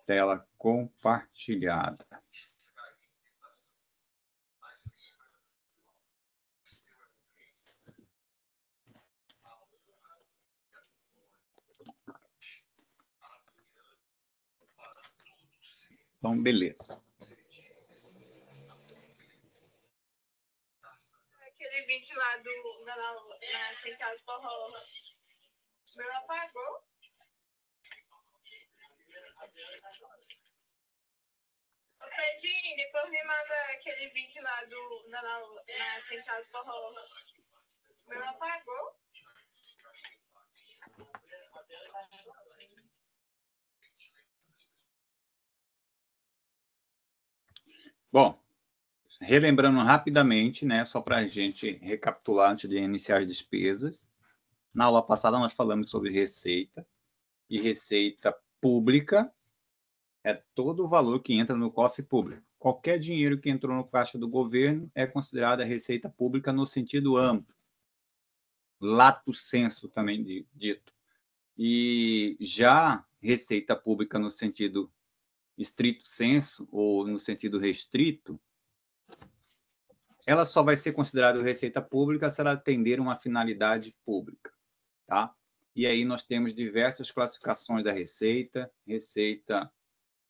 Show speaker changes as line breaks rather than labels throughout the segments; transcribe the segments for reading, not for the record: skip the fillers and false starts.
Tela compartilhada. Então, beleza.
Aquele vídeo lá na Central de Forró, meu apagou. Ô, Pedrinho, depois me manda aquele vídeo lá na Central de Forró. Meu apagou.
Bom, relembrando rapidamente, né, só para a gente recapitular antes de iniciar as despesas. Na aula passada nós falamos sobre receita, e receita pública é todo o valor que entra no cofre público. Qualquer dinheiro que entrou no caixa do governo é considerada receita pública no sentido amplo, lato sensu também dito. E já receita pública no sentido estrito sensu ou no sentido restrito, ela só vai ser considerada receita pública se ela atender uma finalidade pública, tá? E aí nós temos diversas classificações da receita. Receita,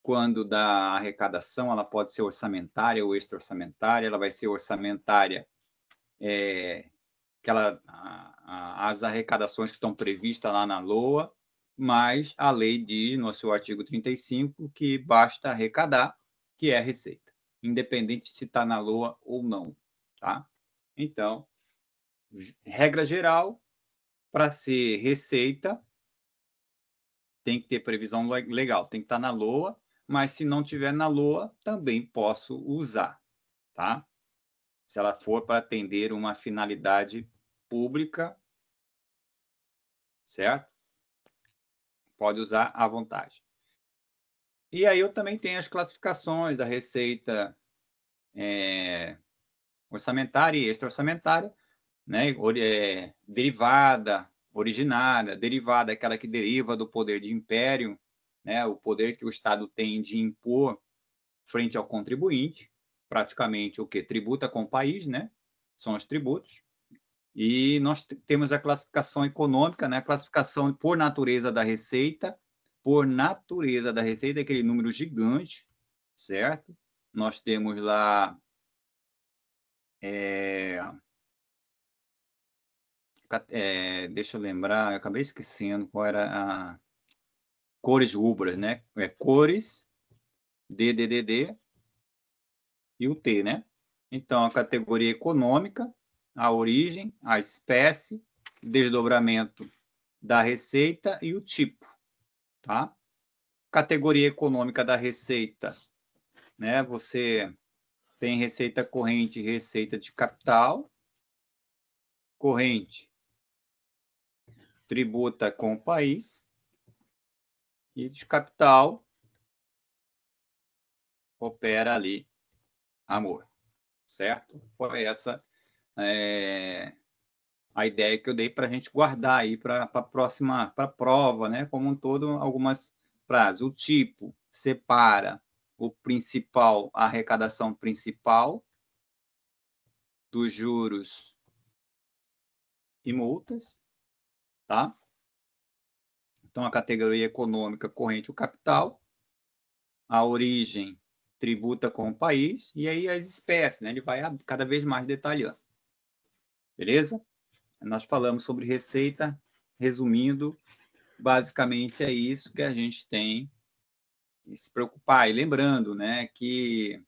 quando da arrecadação, ela pode ser orçamentária ou extra-orçamentária. Ela vai ser orçamentária, as arrecadações que estão previstas lá na LOA, mas a lei diz, no seu artigo 35, que basta arrecadar, que é receita, independente se está na LOA ou não, tá? Então, regra geral, para ser receita, tem que ter previsão legal, tem que estar na LOA, mas se não tiver na LOA, também posso usar, tá? Se ela for para atender uma finalidade pública, certo? Pode usar à vontade. E aí eu também tenho as classificações da receita orçamentária e extra-orçamentária, né? Derivada, originária. Derivada é aquela que deriva do poder de império, né? O poder que o Estado tem de impor frente ao contribuinte, praticamente o que? Tributa com o país, né? São os tributos. E nós temos a classificação econômica, né? A classificação por natureza da receita. Por natureza da receita, aquele número gigante, certo? Nós temos lá deixa eu lembrar, eu acabei esquecendo qual era a cores rubras, né? Cores, DDD e o T, né? Então, a categoria econômica, a origem, a espécie, desdobramento da receita e o tipo, tá? Categoria econômica da receita, né? Você tem receita corrente e receita de capital. Corrente tributa com o país e de capital opera ali amor, certo? Foi essa a ideia que eu dei para a gente guardar aí para a próxima, para a prova, né? Como um todo, algumas frases. O tipo separa o principal, a arrecadação principal dos juros e multas, tá? Então, a categoria econômica corrente, o capital, a origem tributa com o país, e aí as espécies, né? Ele vai cada vez mais detalhando. Beleza? Nós falamos sobre receita, resumindo, basicamente é isso que a gente tem que se preocupar. E lembrando, né, que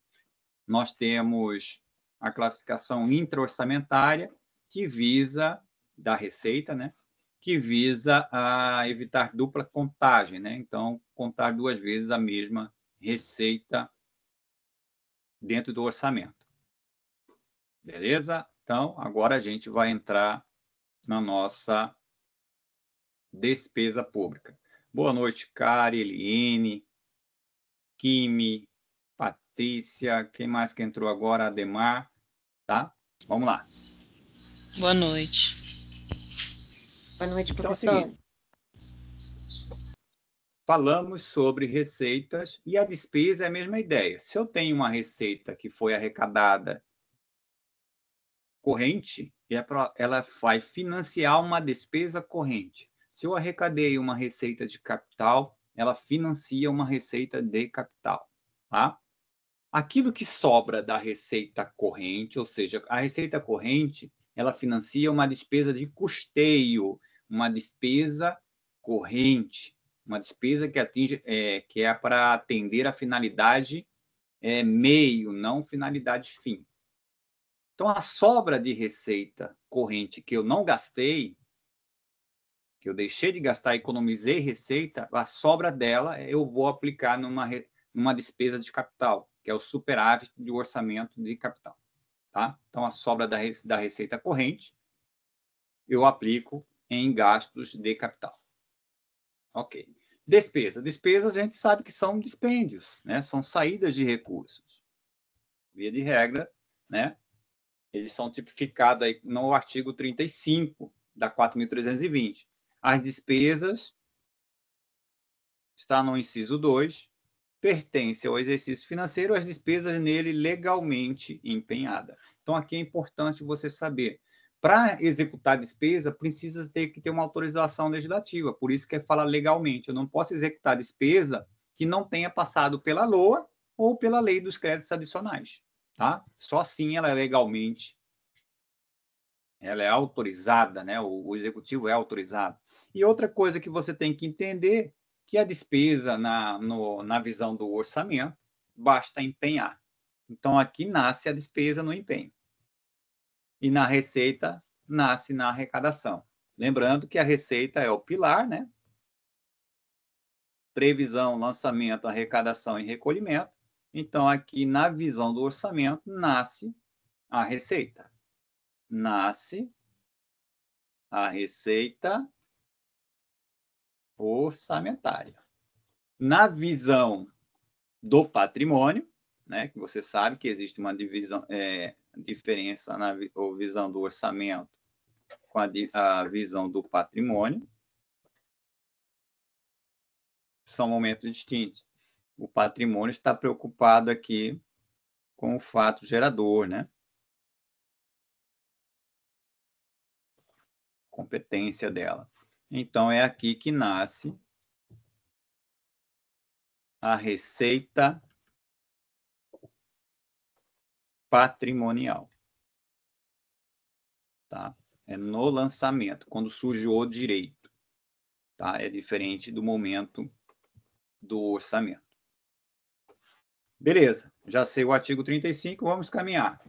nós temos a classificação intra-orçamentária, que visa, da receita, né, que visa a evitar dupla contagem, né? Então, contar duas vezes a mesma receita dentro do orçamento. Beleza? Então, agora a gente vai entrar na nossa despesa pública. Boa noite, Kari, Eliene, Kimi, Patrícia, quem mais que entrou agora? Ademar, tá? Vamos lá.
Boa noite.
Boa noite,
Então é o
professor.
seguinte, falamos sobre receitas e a despesa é a mesma ideia. Se eu tenho uma receita que foi arrecadada corrente, ela vai financiar uma despesa corrente. Se eu arrecadei uma receita de capital, ela financia uma receita de capital. Tá? Aquilo que sobra da receita corrente, ou seja, a receita corrente, ela financia uma despesa de custeio, uma despesa corrente, uma despesa que atinge, que é para atender a finalidade meio, não finalidade fim. Então, a sobra de receita corrente que eu não gastei, que eu deixei de gastar, economizei receita, a sobra dela eu vou aplicar numa despesa de capital, que é o superávit de orçamento de capital. Tá? Então, a sobra da receita corrente eu aplico em gastos de capital. Ok. Despesa. Despesas a gente sabe que são dispêndios, né? São saídas de recursos. Via de regra, né? Eles são tipificados aí no artigo 35 da 4.320. As despesas, está no inciso 2, pertence ao exercício financeiro as despesas nele legalmente empenhadas. Então, aqui é importante você saber. Para executar despesa, precisa ter que ter uma autorização legislativa. Por isso que fala legalmente. Eu não posso executar despesa que não tenha passado pela LOA ou pela lei dos créditos adicionais. Tá? Só assim ela é legalmente, ela é autorizada, né? O executivo é autorizado. E outra coisa que você tem que entender, que a despesa na visão do orçamento, basta empenhar. Então, aqui nasce a despesa no empenho. E na receita, nasce na arrecadação. Lembrando que a receita é o pilar, né? Previsão, lançamento, arrecadação e recolhimento. Então, aqui na visão do orçamento, nasce a receita. Nasce a receita orçamentária. Na visão do patrimônio, né, que você sabe que existe uma diferença na visão do orçamento com a visão do patrimônio, são momentos distintos. O patrimônio está preocupado aqui com o fato gerador, né? Competência dela. Então, é aqui que nasce a receita patrimonial. Tá? É no lançamento, quando surge o direito. Tá? É diferente do momento do orçamento. Beleza, já sei o artigo 35, vamos caminhar.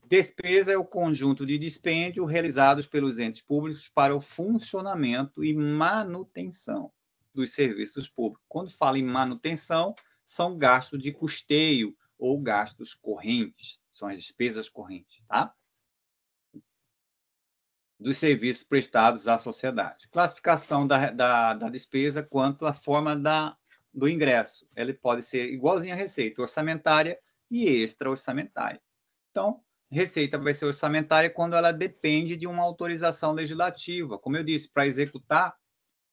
Despesa é o conjunto de dispêndio realizados pelos entes públicos para o funcionamento e manutenção dos serviços públicos. Quando fala em manutenção, são gastos de custeio ou gastos correntes, são as despesas correntes, tá? Dos serviços prestados à sociedade. Classificação da despesa quanto à forma do ingresso. Ele pode ser igualzinho à receita orçamentária e extra-orçamentária. Então, receita vai ser orçamentária quando ela depende de uma autorização legislativa. Como eu disse, para executar,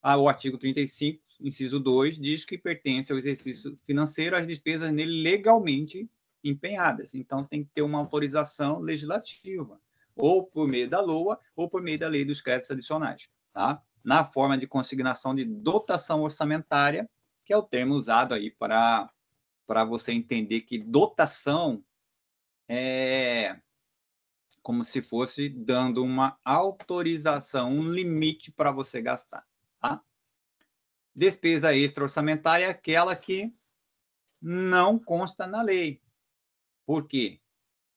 o artigo 35, inciso 2, diz que pertence ao exercício financeiro as despesas nele legalmente empenhadas. Então, tem que ter uma autorização legislativa, ou por meio da LOA, ou por meio da lei dos créditos adicionais. Tá? Na forma de consignação de dotação orçamentária, que é o termo usado aí para você entender que dotação é como se fosse dando uma autorização, um limite para você gastar. Tá? Despesa extra-orçamentária é aquela que não consta na lei. Por quê?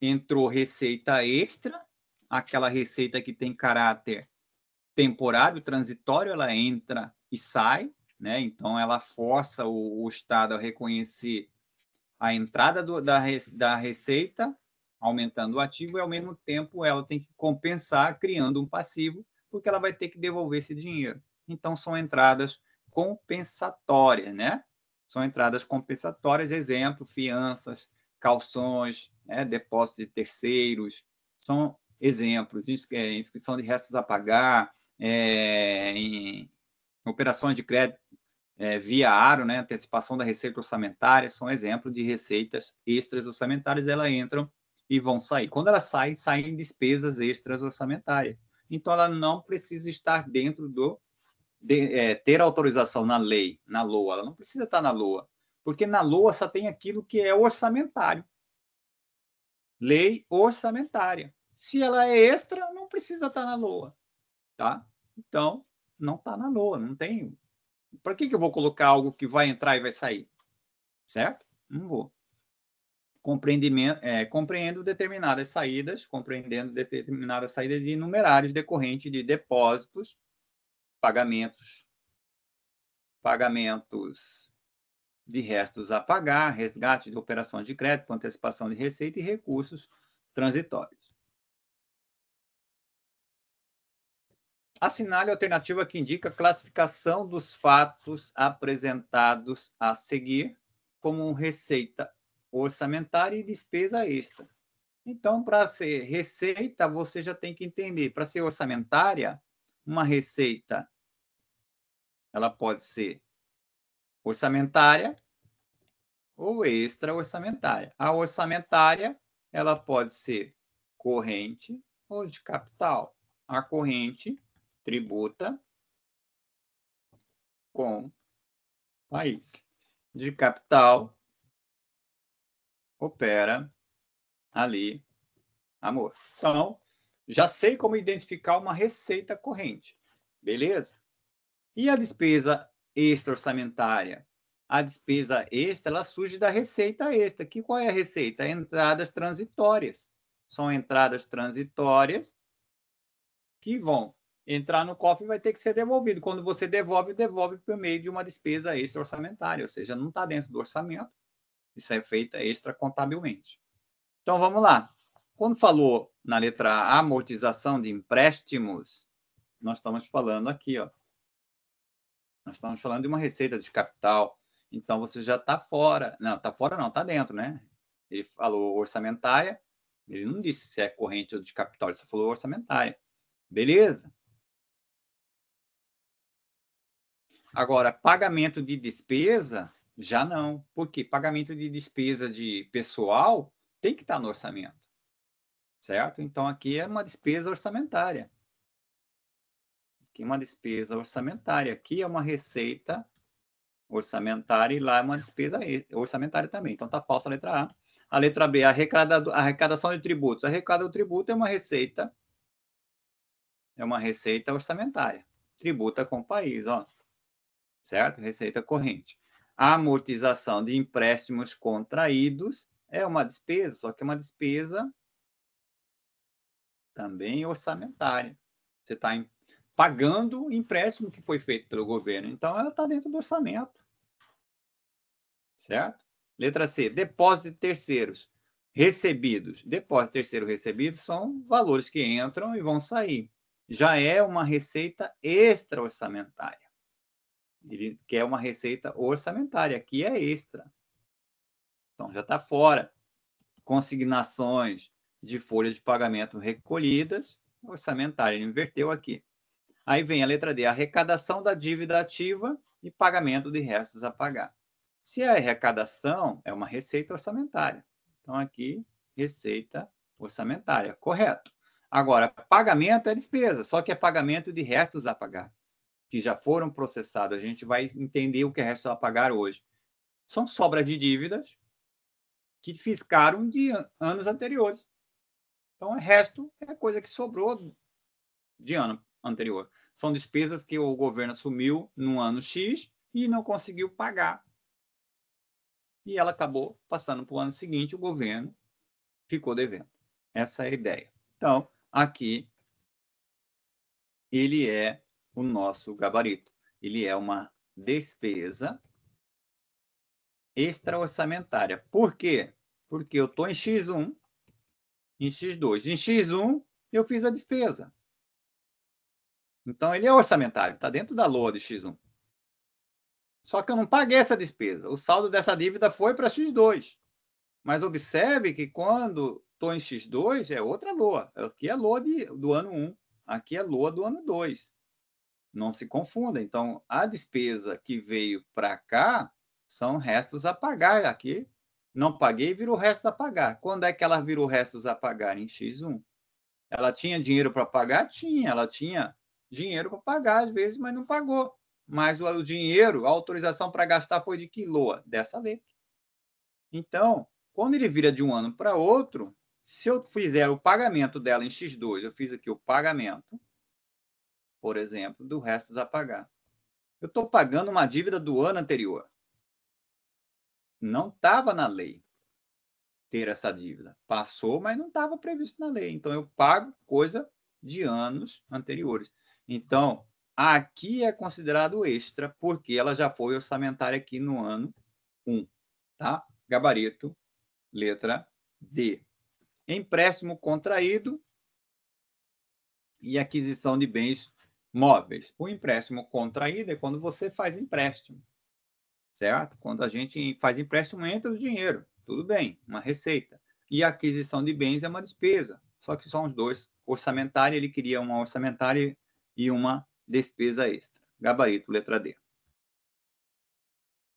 Entrou receita extra, aquela receita que tem caráter temporário, transitório, ela entra e sai, né? Então, ela força o Estado a reconhecer a entrada da receita, aumentando o ativo, e, ao mesmo tempo, ela tem que compensar, criando um passivo, porque ela vai ter que devolver esse dinheiro. Então, são entradas compensatórias, né? São entradas compensatórias, exemplo, fianças, calções, né? Depósito de terceiros, são exemplos, inscrição de restos a pagar, em operações de crédito via aro, né, antecipação da receita orçamentária, são exemplos de receitas extras orçamentárias, elas entram e vão sair. Quando elas saem, saem despesas extras orçamentárias. Então, ela não precisa estar dentro ter autorização na lei, na LOA, ela não precisa estar na LOA, porque na LOA só tem aquilo que é orçamentário. Lei orçamentária. Se ela é extra, não precisa estar na LOA, tá? Então, não está na LOA, não tem. Para que eu vou colocar algo que vai entrar e vai sair? Certo? Não vou. Compreendendo determinadas saídas de numerários decorrentes de depósitos, pagamentos de restos a pagar, resgate de operações de crédito, antecipação de receita e recursos transitórios. Assinale a alternativa que indica a classificação dos fatos apresentados a seguir como receita orçamentária e despesa extra. Então, para ser receita, você já tem que entender. Para ser orçamentária, uma receita, ela pode ser orçamentária ou extra-orçamentária. A orçamentária, ela pode ser corrente ou de capital. A corrente tributa com país. De capital, opera ali, amor. Então, já sei como identificar uma receita corrente. Beleza? E a despesa extra-orçamentária? A despesa extra, ela surge da receita extra. Qual é a receita? Entradas transitórias. São entradas transitórias que vão entrar no cofre e vai ter que ser devolvido. Quando você devolve por meio de uma despesa extra-orçamentária, ou seja, não está dentro do orçamento. Isso é feito extra-contabilmente. Então, vamos lá. Quando falou na letra A, amortização de empréstimos, nós estamos falando aqui, ó. Nós estamos falando de uma receita de capital. Então, você já está fora. Não, está fora não, está dentro, né? Ele falou orçamentária. Ele não disse se é corrente ou de capital, ele só falou orçamentária. Beleza? Agora, pagamento de despesa, já não. Por quê? Pagamento de despesa de pessoal tem que estar no orçamento. Certo? Então, aqui é uma despesa orçamentária. Aqui é uma despesa orçamentária. Aqui é uma receita orçamentária e lá é uma despesa orçamentária também. Então, está falsa a letra A. A letra B, a arrecadação de tributos. A arrecadação do tributo é uma receita orçamentária. Tributa com o país, ó. Certo? Receita corrente. A amortização de empréstimos contraídos é uma despesa, só que é uma despesa também orçamentária. Você está pagando o empréstimo que foi feito pelo governo. Então, ela está dentro do orçamento. Certo? Letra C, depósito de terceiros recebidos. Depósito de terceiro recebidos são valores que entram e vão sair. Já é uma receita extra-orçamentária. Ele quer uma receita orçamentária. Aqui é extra. Então, já está fora. Consignações de folhas de pagamento recolhidas, orçamentária. Ele inverteu aqui. Aí vem a letra D, arrecadação da dívida ativa e pagamento de restos a pagar. Se a arrecadação é uma receita orçamentária. Então, aqui, receita orçamentária. Correto. Agora, pagamento é despesa, só que é pagamento de restos a pagar, que já foram processados. A gente vai entender o que é resto a pagar hoje. São sobras de dívidas que fiscaram de anos anteriores. Então, resto é coisa que sobrou de ano anterior. São despesas que o governo assumiu no ano X e não conseguiu pagar. E ela acabou passando para o ano seguinte, o governo ficou devendo. Essa é a ideia. Então, aqui, ele é o nosso gabarito. Ele é uma despesa extra-orçamentária. Por quê? Porque eu estou em X1, em X2. Em X1, eu fiz a despesa. Então, ele é orçamentário, está dentro da LOA de X1. Só que eu não paguei essa despesa. O saldo dessa dívida foi para X2. Mas observe que quando estou em X2, é outra LOA. Aqui é LOA do ano 1. Aqui é LOA do ano 2. Não se confunda. Então, a despesa que veio para cá são restos a pagar. Aqui, não paguei, virou restos a pagar. Quando é que ela virou restos a pagar? Em X1. Ela tinha dinheiro para pagar? Tinha. Ela tinha dinheiro para pagar, às vezes, mas não pagou. Mas o dinheiro, a autorização para gastar foi de que LOA? Dessa letra. Então, quando ele vira de um ano para outro, se eu fizer o pagamento dela em X2, eu fiz aqui o pagamento, por exemplo, do restos a pagar. Eu estou pagando uma dívida do ano anterior. Não estava na lei ter essa dívida. Passou, mas não estava previsto na lei. Então, eu pago coisa de anos anteriores. Então, aqui é considerado extra, porque ela já foi orçamentária aqui no ano 1. Tá? Gabarito, letra D. Empréstimo contraído e aquisição de bens móveis. O empréstimo contraído é quando você faz empréstimo, certo? Quando a gente faz empréstimo, entra o dinheiro, tudo bem, uma receita. E a aquisição de bens é uma despesa, só que são os dois. Orçamentária, ele queria uma orçamentária e uma despesa extra. Gabarito, letra D.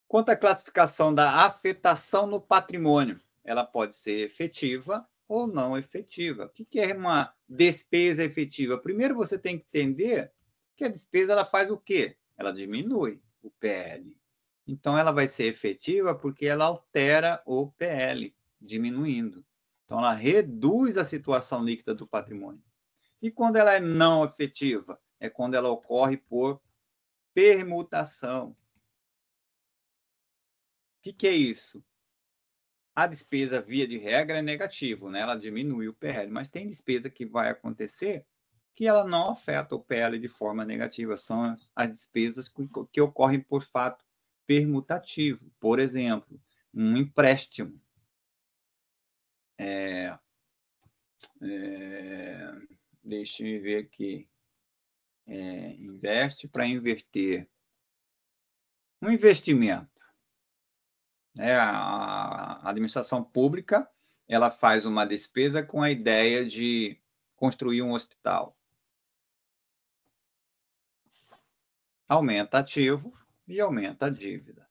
Quanto à classificação da afetação no patrimônio, ela pode ser efetiva ou não efetiva. O que é uma despesa efetiva? Primeiro, você tem que entender que a despesa ela faz o quê? Ela diminui o PL. Então, ela vai ser efetiva porque ela altera o PL, diminuindo. Então, ela reduz a situação líquida do patrimônio. E quando ela é não efetiva? É quando ela ocorre por permutação. O que é isso? A despesa, via de regra, é negativo, né? Ela diminui o PL, mas tem despesa que vai acontecer que ela não afeta o PL de forma negativa. São as despesas que ocorrem por fato permutativo. Por exemplo, um empréstimo. Deixa eu ver aqui. Investe para inverter. Um investimento. A administração pública ela faz uma despesa com a ideia de construir um hospital. Aumenta ativo e aumenta a dívida,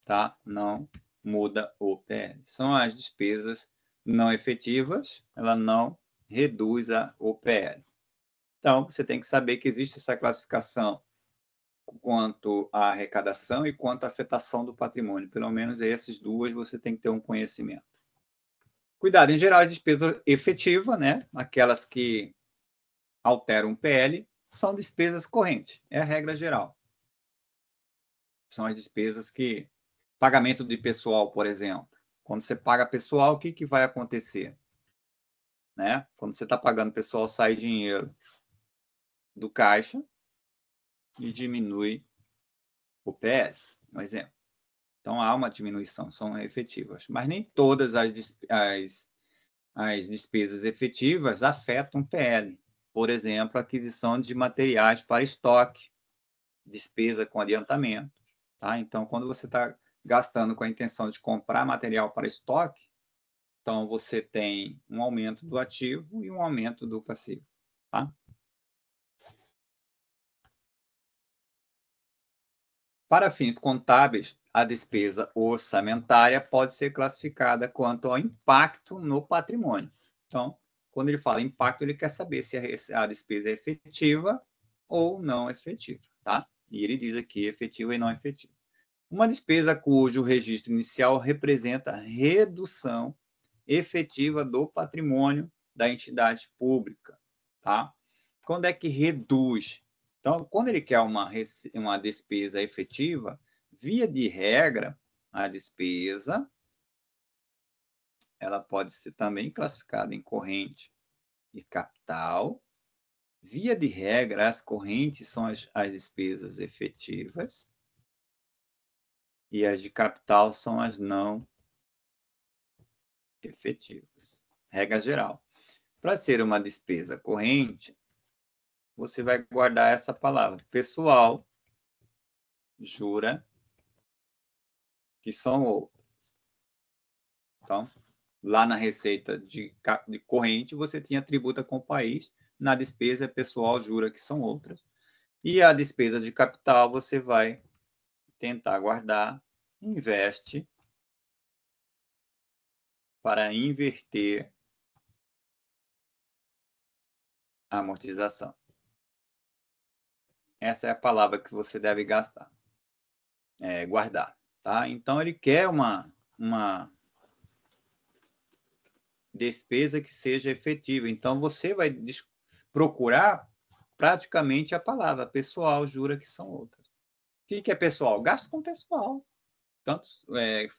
tá? Não muda o PL. São as despesas não efetivas, ela não reduz o PL. Então, você tem que saber que existe essa classificação quanto à arrecadação e quanto à afetação do patrimônio. Pelo menos essas duas você tem que ter um conhecimento. Cuidado, em geral, a despesa efetiva, né? Aquelas que alteram o PL, são despesas correntes. É a regra geral. São as despesas que... Pagamento de pessoal, por exemplo. Quando você paga pessoal, o que vai acontecer? Né? Quando você está pagando pessoal, sai dinheiro do caixa e diminui o PL, um exemplo. Então, há uma diminuição, são efetivas. Mas nem todas as despesas efetivas afetam o PL. Por exemplo, a aquisição de materiais para estoque, despesa com adiantamento. Tá? Então, quando você está gastando com a intenção de comprar material para estoque, então você tem um aumento do ativo e um aumento do passivo. Tá? Para fins contábeis, a despesa orçamentária pode ser classificada quanto ao impacto no patrimônio. Então, quando ele fala impacto, ele quer saber se a despesa é efetiva ou não efetiva. Tá? E ele diz aqui efetiva e não efetiva. Uma despesa cujo registro inicial representa redução efetiva do patrimônio da entidade pública. Tá? Quando é que reduz? Então, quando ele quer uma despesa efetiva, via de regra, a despesa ela pode ser também classificada em corrente e capital. Via de regra, as correntes são as despesas efetivas e as de capital são as não efetivas. Regra geral. Para ser uma despesa corrente, você vai guardar essa palavra. Pessoal, jura, que são outras. Então, lá na receita de corrente, você tinha tributa com o país, na despesa pessoal, jura, que são outras. E a despesa de capital você vai tentar guardar, investe para inverter a amortização. Essa é a palavra que você deve gastar, guardar, tá? Então, ele quer uma despesa que seja efetiva. Então, você vai procurar praticamente a palavra pessoal, jura que são outras. O que é pessoal? Gasto com pessoal. Tanto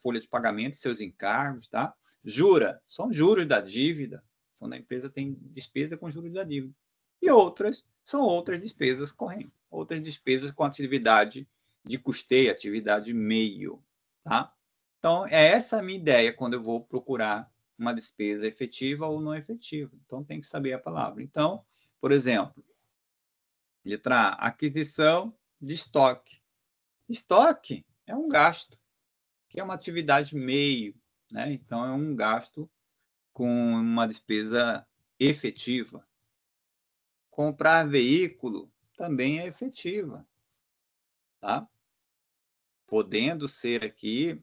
folha de pagamento, seus encargos, tá? Jura, são juros da dívida. Quando a empresa tem despesa com juros da dívida. E outras são outras despesas correntes. Outras despesas com atividade de custeio, atividade meio, tá? Então, essa a minha ideia quando eu vou procurar uma despesa efetiva ou não efetiva. Então, tem que saber a palavra. Então, por exemplo, letra A, aquisição de estoque. Estoque é um gasto, que é uma atividade meio, né? Então, é um gasto com uma despesa efetiva. Comprar veículo também é efetiva, tá? Podendo ser aqui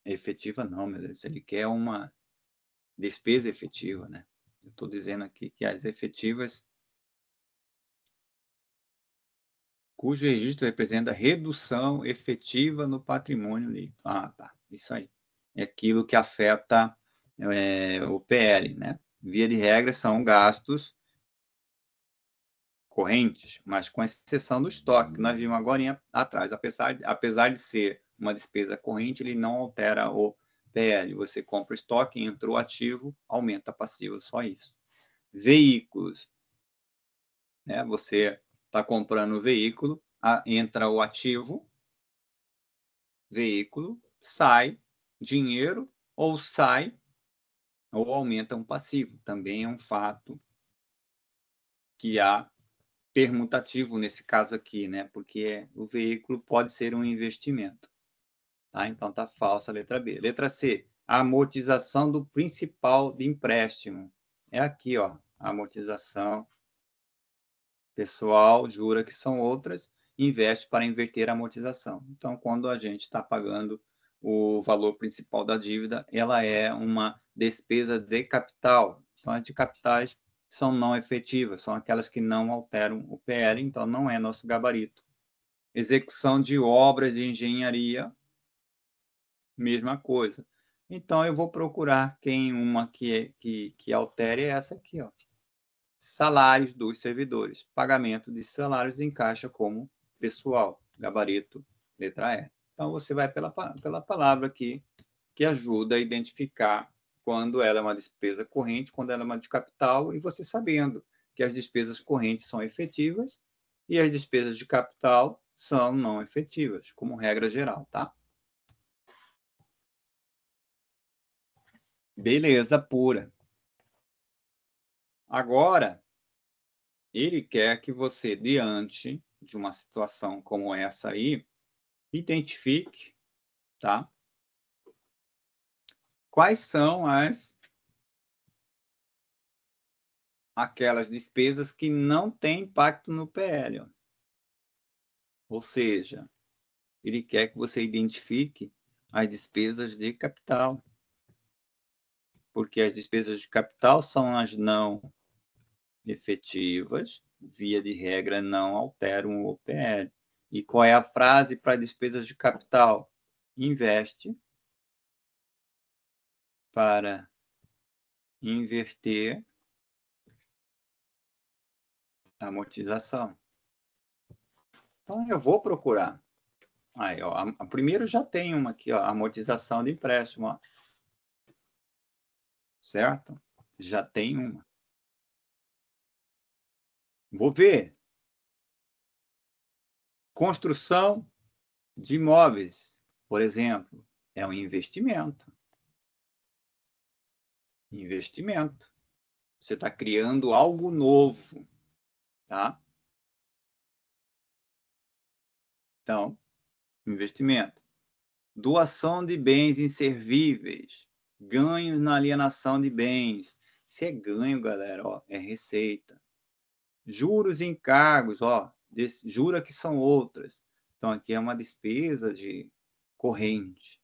efetiva, não, meu Deus, ele quer uma despesa efetiva, né? Eu estou dizendo aqui que as efetivas, cujo registro representa redução efetiva no patrimônio líquido. Ah, tá, isso aí. É aquilo que afeta o PL, né? Via de regra, são gastos correntes, mas com exceção do estoque, que nós vimos agora atrás. Apesar de ser uma despesa corrente, ele não altera o PL. Você compra o estoque, entra o ativo, aumenta a passiva, só isso. Veículos, né? Você está comprando o veículo, entra o ativo, veículo, sai dinheiro, ou sai, ou aumenta um passivo. Também é um fato que há permutativo nesse caso aqui, né? Porque o veículo pode ser um investimento. Tá? Então, tá falsa a letra B. Letra C, a amortização do principal de empréstimo. É aqui, ó, a amortização pessoal, jura que são outras, investe para inverter a amortização. Então, quando a gente está pagando o valor principal da dívida, ela é uma despesa de capital. Então, as de capitais são não efetivas, são aquelas que não alteram o PL, então não é nosso gabarito. Execução de obras de engenharia, mesma coisa. Então, eu vou procurar uma que altere essa aqui, ó. Salários dos servidores. Pagamento de salários encaixa como pessoal, gabarito, letra E. Então, você vai pela palavra aqui, que ajuda a identificar quando ela é uma despesa corrente, quando ela é uma de capital, e você sabendo que as despesas correntes são efetivas e as despesas de capital são não efetivas, como regra geral, tá? Beleza pura. Agora, ele quer que você, diante de uma situação como essa aí, identifique, tá? Quais são aquelas despesas que não têm impacto no PL. Ó. Ou seja, ele quer que você identifique as despesas de capital. Porque as despesas de capital são as não efetivas, via de regra não alteram o PL. E qual é a frase para despesas de capital? Investe para inverter a amortização. Então, eu vou procurar. Aí, ó, primeiro já tem uma aqui, ó, amortização de empréstimo, ó. Certo? Já tem uma. Vou ver. Construção de imóveis, por exemplo, é um investimento. Investimento. Você está criando algo novo, tá? Então, investimento. Doação de bens inservíveis, ganhos na alienação de bens. Se é ganho, galera, ó, é receita. Juros e encargos, ó, jura que são outras. Então, aqui é uma despesa de corrente,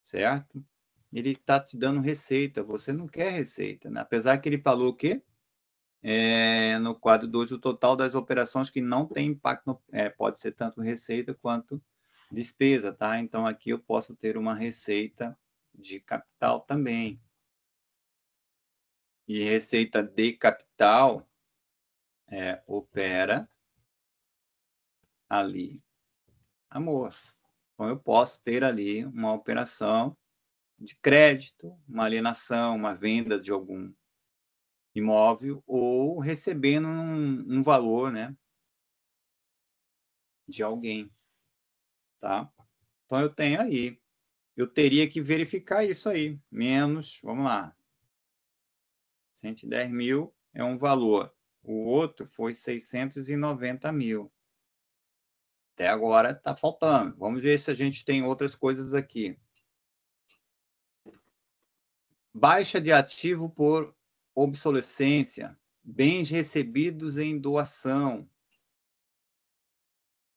certo? Ele está te dando receita, você não quer receita, né? Apesar que ele falou o quê? No quadro 2, o total das operações que não tem impacto, pode ser tanto receita quanto despesa, tá? Então, aqui eu posso ter uma receita de capital também. E receita de capital opera ali, amor. Então, eu posso ter ali uma operação de crédito, uma alienação, uma venda de algum imóvel, ou recebendo um valor, né, de alguém, tá? Então, eu tenho aí. Eu teria que verificar isso aí. Menos, vamos lá, 110 mil é um valor. O outro foi 690 mil. Até agora está faltando. Vamos ver se a gente tem outras coisas aqui. Baixa de ativo por obsolescência. Bens recebidos em doação.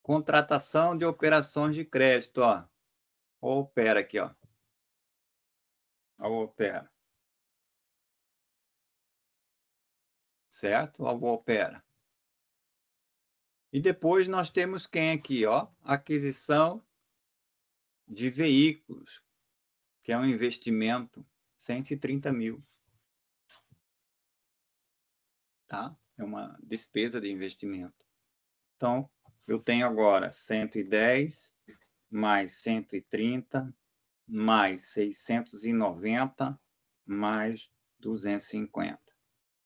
Contratação de operações de crédito. Ó. Opera aqui, ó. Opera. Certo? Opera. E depois nós temos quem aqui, ó? Aquisição de veículos, que é um investimento, 130 mil. Tá? É uma despesa de investimento. Então, eu tenho agora 110 mais 130 mais 690 mais 250.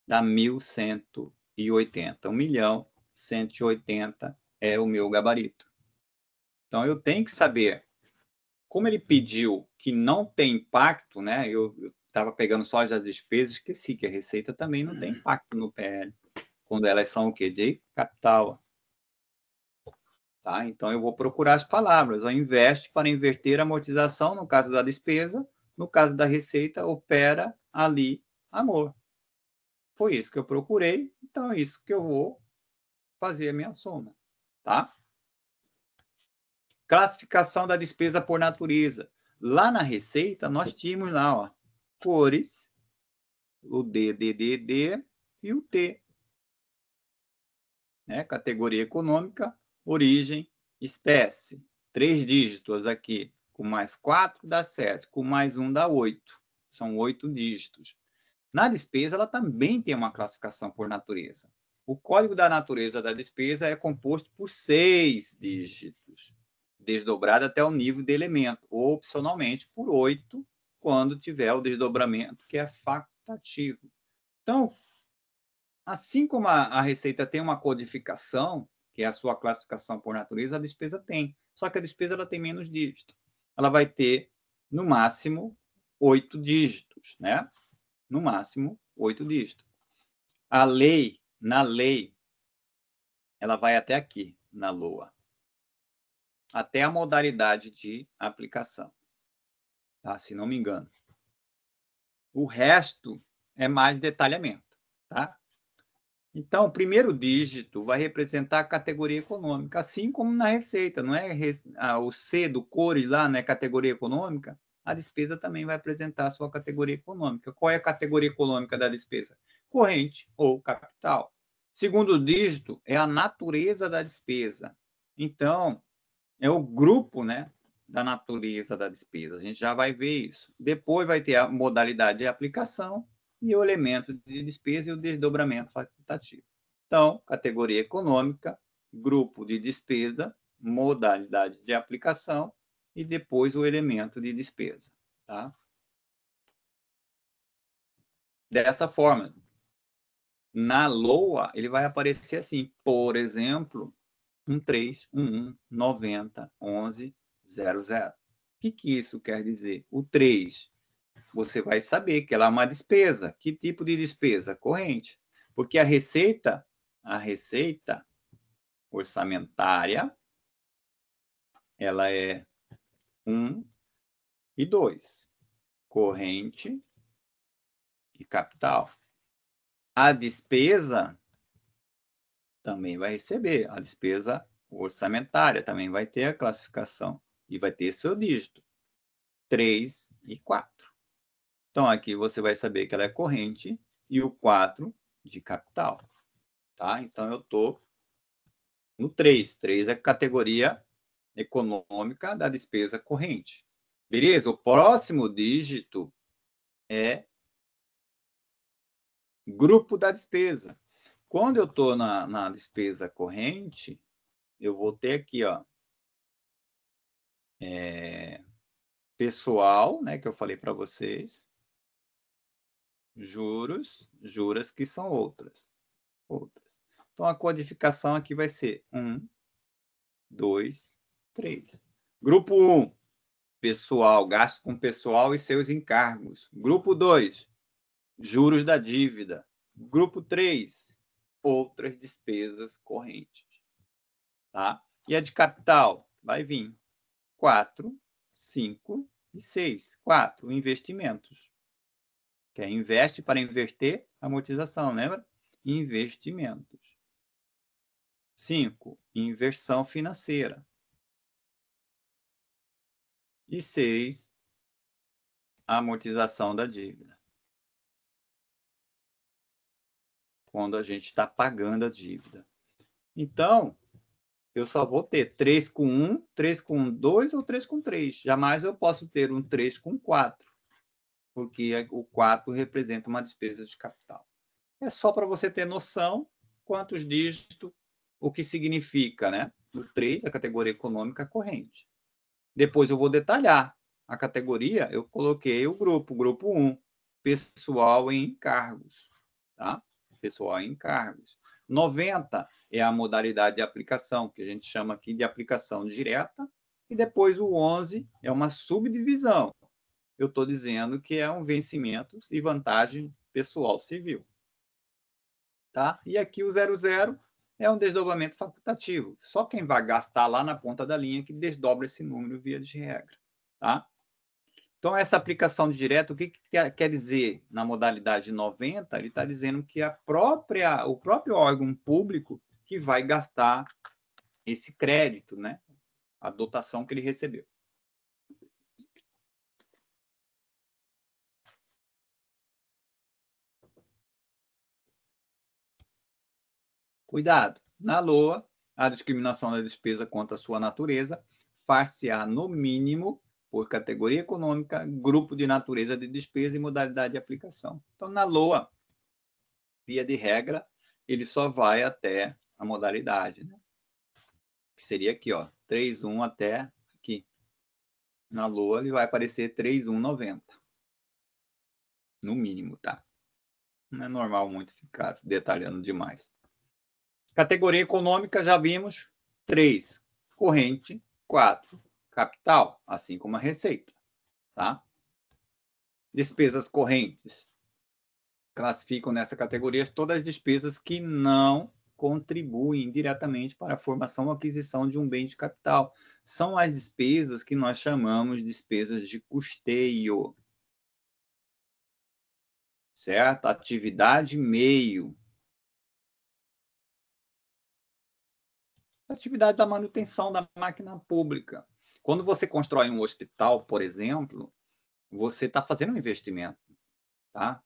Dá 1.180. 1.180 é o meu gabarito. Então, eu tenho que saber. Como ele pediu que não tem impacto, né? Eu estava pegando só as despesas, esqueci que a receita também não tem impacto no PL. Quando elas são o quê? De capital. Tá? Então, eu vou procurar as palavras. Ó, investe para inverter a amortização, no caso da despesa. No caso da receita, opera ali, amor. Foi isso que eu procurei, então é isso que eu vou fazer a minha soma. Tá? Classificação da despesa por natureza. Lá na receita, nós tínhamos lá, ó, cores, o D, e o T. Né? Categoria econômica, origem, espécie. 3 dígitos aqui. Com mais 4 dá 7, com mais 1 dá 8. São 8 dígitos. Na despesa, ela também tem uma classificação por natureza. O código da natureza da despesa é composto por 6 dígitos, desdobrado até o nível de elemento, ou opcionalmente por 8, quando tiver o desdobramento, que é facultativo. Então, assim como a receita tem uma codificação, que é a sua classificação por natureza, a despesa tem. Só que a despesa ela tem menos dígitos. Ela vai ter, no máximo, 8 dígitos, né? No máximo, 8 dígitos. A lei, na lei, ela vai até aqui, na LOA. Até a modalidade de aplicação. Tá? Se não me engano. O resto é mais detalhamento, tá? Então, o primeiro dígito vai representar a categoria econômica, assim como na receita, não é o C do cores lá, não é categoria econômica? A despesa também vai apresentar a sua categoria econômica. Qual é a categoria econômica da despesa? Corrente ou capital. Segundo dígito é a natureza da despesa. Então, é o grupo, né, da natureza da despesa. A gente já vai ver isso. Depois vai ter a modalidade de aplicação e o elemento de despesa e o desdobramento facultativo. Então, categoria econômica, grupo de despesa, modalidade de aplicação e depois o elemento de despesa. Tá? Dessa forma, na LOA, ele vai aparecer assim, por exemplo, 13, 11, 90, 11, 00. O que isso quer dizer? O 3, você vai saber que ela é uma despesa. Que tipo de despesa? Corrente. Porque a receita orçamentária, ela é 1 e 2. Corrente de capital. A despesa também vai receber. A despesa orçamentária também vai ter a classificação. E vai ter seu dígito. 3 e 4. Então, aqui você vai saber que ela é corrente e o 4 de capital. Tá? Então, eu estou no 3. 3 é categoria econômica da despesa corrente. Beleza? O próximo dígito é grupo da despesa. Quando eu estou na despesa corrente, eu vou ter aqui, ó, pessoal, né, que eu falei para vocês, juros que são outras. Então, a codificação aqui vai ser 1, 2, 3. Grupo 1, pessoal, gasto com pessoal e seus encargos. Grupo 2, juros da dívida. Grupo 3, outras despesas correntes. Tá? E a de capital vai vir 4, 5 e 6. 4, investimentos. Que é investe para inverter amortização, lembra? Investimentos. 5, inversão financeira. E 6, amortização da dívida. Quando a gente está pagando a dívida. Então, eu só vou ter 3 com 1, 3 com 2 ou 3 com 3. Jamais eu posso ter um 3 com 4, porque o 4 representa uma despesa de capital. É só para você ter noção quantos dígitos, o que significa, né? O 3, a categoria econômica corrente. Depois eu vou detalhar. A categoria, eu coloquei o grupo 1, pessoal em encargos. Tá? Pessoal em encargos. 90 é a modalidade de aplicação, que a gente chama aqui de aplicação direta. E depois o 11 é uma subdivisão. Eu estou dizendo que é um vencimento e vantagem pessoal civil. Tá? E aqui o 00 é um desdobramento facultativo. Só quem vai gastar lá na ponta da linha que desdobra esse número via de regra. Tá? Então, essa aplicação direta, o que quer dizer na modalidade 90? Ele está dizendo que o próprio órgão público que vai gastar esse crédito, né? A dotação que ele recebeu. Cuidado! Na LOA, a discriminação da despesa quanto à sua natureza far-se-á, no mínimo, por categoria econômica, grupo de natureza de despesa e modalidade de aplicação. Então, na LOA, via de regra, ele só vai até a modalidade, né? Que seria aqui, ó, 3.1 até aqui. Na LOA, ele vai aparecer 3.190. No mínimo, tá? Não é normal muito ficar detalhando demais. Categoria econômica, já vimos, 3, corrente, 4, capital, assim como a receita. Tá? Despesas correntes. Classificam nessa categoria todas as despesas que não contribuem diretamente para a formação ou aquisição de um bem de capital. São as despesas que nós chamamos de despesas de custeio. Certo? Atividade meio. Atividade da manutenção da máquina pública. Quando você constrói um hospital, por exemplo, você está fazendo um investimento, tá?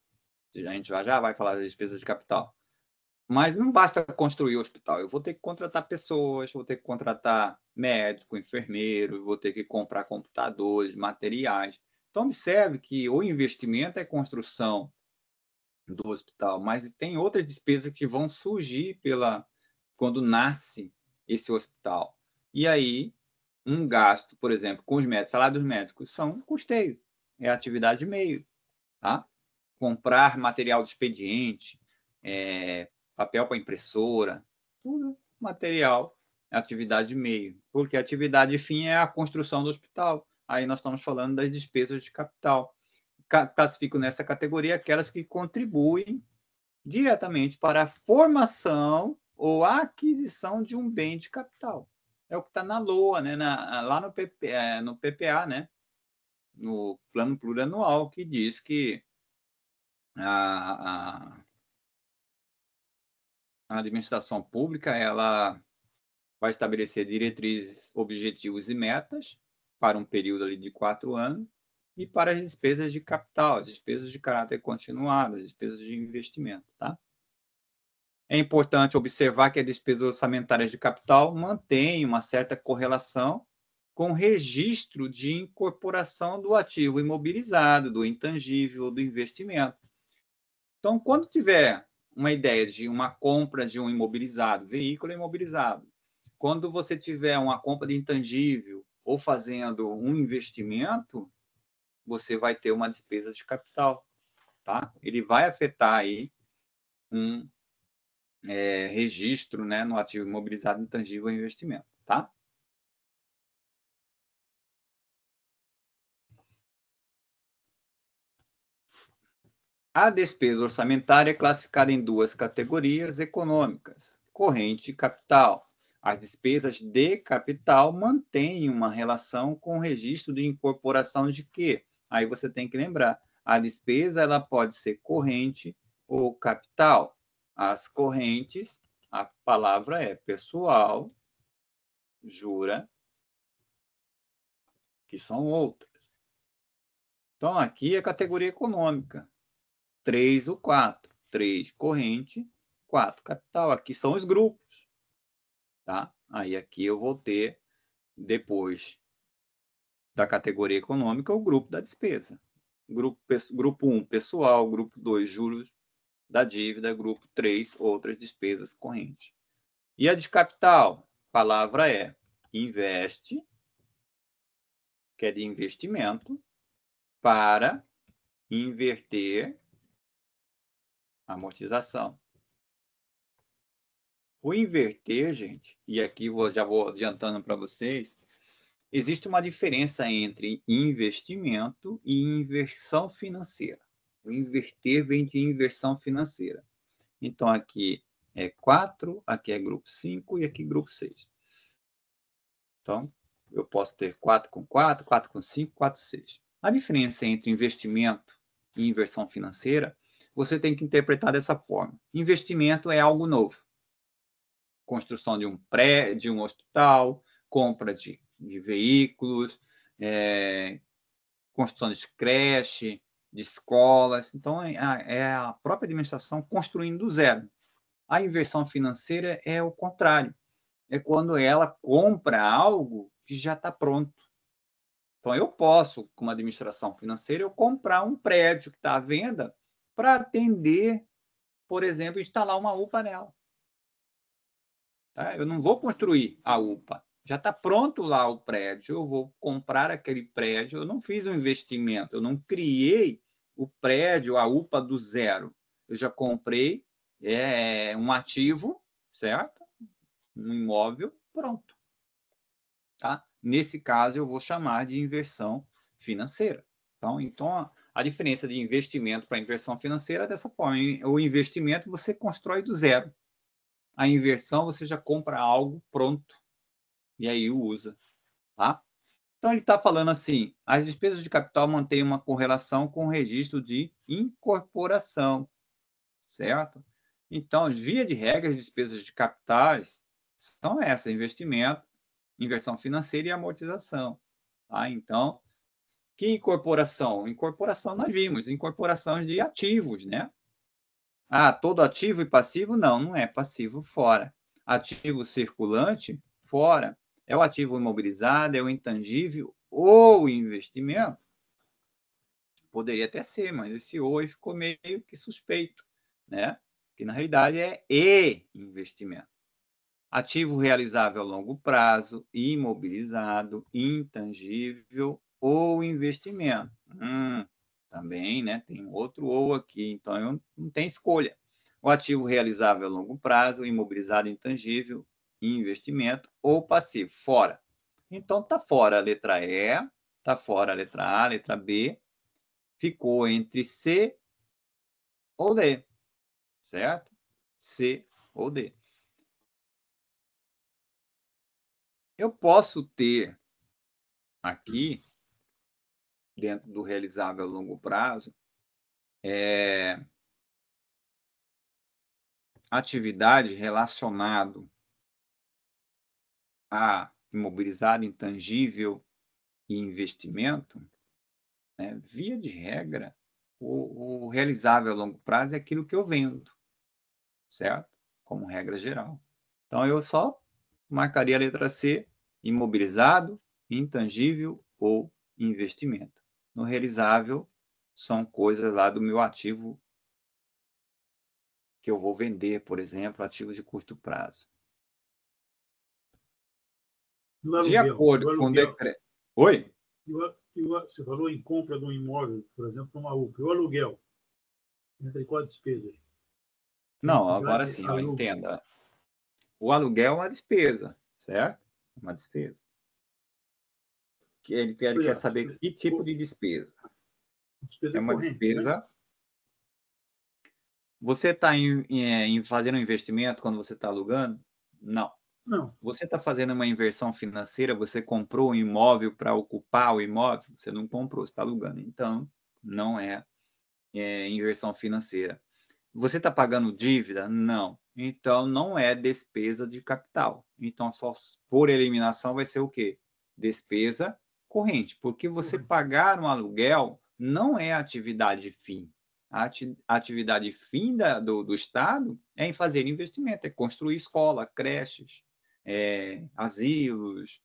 A gente já vai falar das despesas de capital. Mas não basta construir o hospital. Eu vou ter que contratar pessoas, vou ter que contratar médico, enfermeiro, vou ter que comprar computadores, materiais. Então, observe que o investimento é construção do hospital, mas tem outras despesas que vão surgir quando nasce esse hospital. E aí, um gasto, por exemplo, com os médicos, salário dos médicos, são custeio, é atividade meio. Tá? Comprar material de expediente, papel para impressora, tudo material, atividade meio. Porque a atividade fim é a construção do hospital. Aí nós estamos falando das despesas de capital. Classifico nessa categoria aquelas que contribuem diretamente para a formação ou a aquisição de um bem de capital. É o que está na LOA, né? Lá no PPA, né? No plano plurianual, que diz que a administração pública ela vai estabelecer diretrizes, objetivos e metas para um período ali de 4 anos e para as despesas de capital, as despesas de caráter continuado, as despesas de investimento, tá? É importante observar que as despesas orçamentárias de capital mantêm uma certa correlação com o registro de incorporação do ativo imobilizado, do intangível, do investimento. Então, quando tiver uma ideia de uma compra de um imobilizado, veículo imobilizado, quando você tiver uma compra de intangível ou fazendo um investimento, você vai ter uma despesa de capital, tá? Ele vai afetar aí um registro, né, no ativo imobilizado, intangível e investimento, tá? A despesa orçamentária é classificada em 2 categorias econômicas: corrente e capital. As despesas de capital mantêm uma relação com o registro de incorporação de quê? Aí você tem que lembrar, a despesa ela pode ser corrente ou capital. As correntes, a palavra é pessoal, jura, que são outras. Então, aqui é categoria econômica. 3 ou 4. 3 corrente, 4 capital. Aqui são os grupos. Tá? Aí aqui eu vou ter, depois da categoria econômica, o grupo da despesa. Grupo 1, pessoal. Grupo 2, juros da dívida. Grupo 3, outras despesas correntes. E a de capital? A palavra é investe, que é de investimento, para inverter amortização. O inverter, gente, e aqui já vou adiantando para vocês, existe uma diferença entre investimento e inversão financeira. O inverter vem de inversão financeira. Então, aqui é 4, aqui é grupo 5 e aqui grupo 6. Então, eu posso ter 4 com 4, 4 com 5, 4 com 6. A diferença entre investimento e inversão financeira, você tem que interpretar dessa forma. Investimento é algo novo. Construção de um prédio, de um hospital, compra de veículos, construção de creche, de escolas. Então, é a própria administração construindo do zero. A inversão financeira é o contrário. É quando ela compra algo que já está pronto. Então, eu posso, como administração financeira, eu comprar um prédio que está à venda para atender, por exemplo, instalar uma UPA nela. Tá? Eu não vou construir a UPA. Já está pronto lá o prédio, eu vou comprar aquele prédio. Eu não fiz um investimento, eu não criei o prédio, a UPA do zero. Eu já comprei um ativo, certo? Um imóvel, pronto. Tá? Nesse caso, eu vou chamar de inversão financeira. Então a diferença de investimento para inversão financeira é dessa forma. O investimento você constrói do zero. A inversão você já compra algo pronto e aí usa. Tá? Então ele está falando assim, as despesas de capital mantêm uma correlação com o registro de incorporação, certo? Então, via de regra, as despesas de capitais são essas: investimento, inversão financeira e amortização. Tá? Então, que incorporação? Incorporação nós vimos, incorporação de ativos, né? Ah, todo ativo e passivo? Não, não é passivo, fora. Ativo circulante? Fora. É o ativo imobilizado, é o intangível ou investimento? Poderia até ser, mas esse ou ficou meio que suspeito, né? Que na realidade é e investimento. Ativo realizável a longo prazo, imobilizado, intangível ou investimento. Também, né? Tem outro ou aqui, então eu não tenho escolha. O ativo realizável a longo prazo, imobilizado, intangível, investimento ou passivo, fora. Então tá fora a letra E, tá fora a letra A, a letra B, ficou entre C ou D, certo? C ou D. Eu posso ter aqui, dentro do realizável a longo prazo, atividade relacionada a imobilizado, intangível e investimento, né, via de regra, o realizável a longo prazo é aquilo que eu vendo, certo? Como regra geral. Então, eu só marcaria a letra C, imobilizado, intangível ou investimento. No realizável, são coisas lá do meu ativo que eu vou vender, por exemplo, ativos de curto prazo. De acordo com o decreto... Oi?
Você falou em compra de um imóvel, por exemplo, uma UPA. O aluguel, entra em qual despesa?
Não, agora sim, entenda. O aluguel é uma despesa, certo? Uma despesa. Ele quer saber que tipo de despesa.
Despesa
é uma
corrente,
despesa. Né? Você está fazendo um investimento quando você está alugando? Não.
Não.
Você está fazendo uma inversão financeira, você comprou um imóvel para ocupar o imóvel? Você não comprou, você está alugando. Então, não é inversão financeira. Você está pagando dívida? Não. Então, não é despesa de capital. Então, só por eliminação vai ser o quê? Despesa corrente. Porque você pagar um aluguel não é atividade fim. A atividade fim do Estado é em fazer investimento, é construir escola, creches, asilos,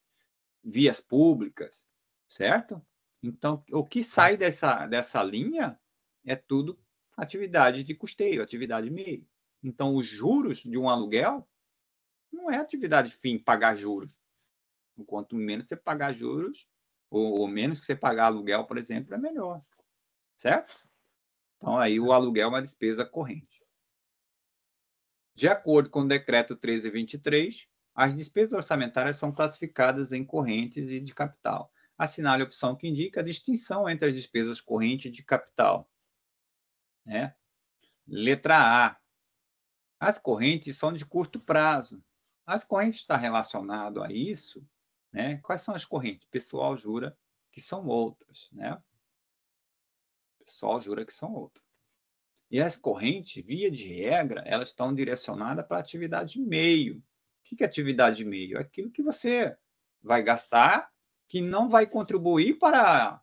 vias públicas, certo? Então, o que sai dessa linha é tudo atividade de custeio, atividade meio. Então, os juros de um aluguel não é atividade fim pagar juros. Quanto menos você pagar juros, ou menos que você pagar aluguel, por exemplo, é melhor. Certo? Então, aí o aluguel é uma despesa corrente. De acordo com o decreto 1323, as despesas orçamentárias são classificadas em correntes e de capital. Assinale a opção que indica a distinção entre as despesas correntes e de capital. Né? Letra A. As correntes são de curto prazo. As correntes estão relacionadas a isso. Né? Quais são as correntes? O pessoal jura que são outras. Né? O pessoal jura que são outras. E as correntes, via de regra, elas estão direcionadas para a atividade meio. O que é atividade meio? Aquilo que você vai gastar que não vai contribuir para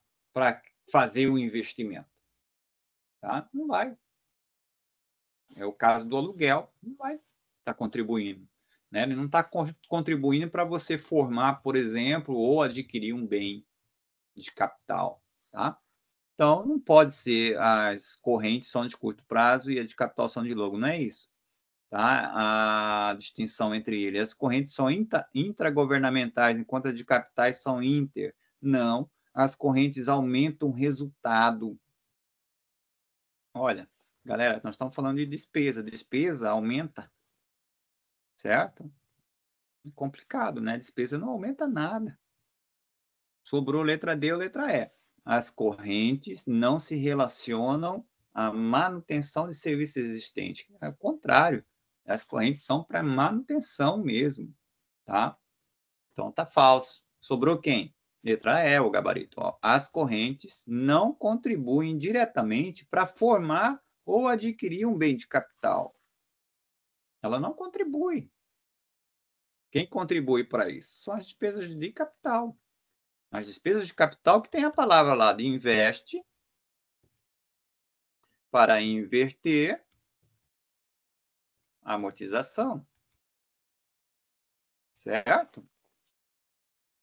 fazer o investimento. Tá? Não vai. É o caso do aluguel, não vai estar contribuindo. Né? Ele não está contribuindo para você formar, por exemplo, ou adquirir um bem de capital. Tá? Então, não pode ser as correntes são de curto prazo e a de capital são de longo, não é isso. Tá? A distinção entre eles. As correntes são intragovernamentais, enquanto as de capitais são inter. Não, as correntes aumentam o resultado. Olha, galera, nós estamos falando de despesa. Despesa aumenta, certo? É complicado, né? Despesa não aumenta nada. Sobrou letra D ou letra E. As correntes não se relacionam à manutenção de serviço existente. É o contrário. As correntes são para manutenção mesmo, tá? Então, tá falso. Sobrou quem? Letra E, o gabarito. Ó, as correntes não contribuem diretamente para formar ou adquirir um bem de capital. Ela não contribui. Quem contribui para isso? São as despesas de capital. As despesas de capital que tem a palavra lá de investe, para inverter, amortização. Certo?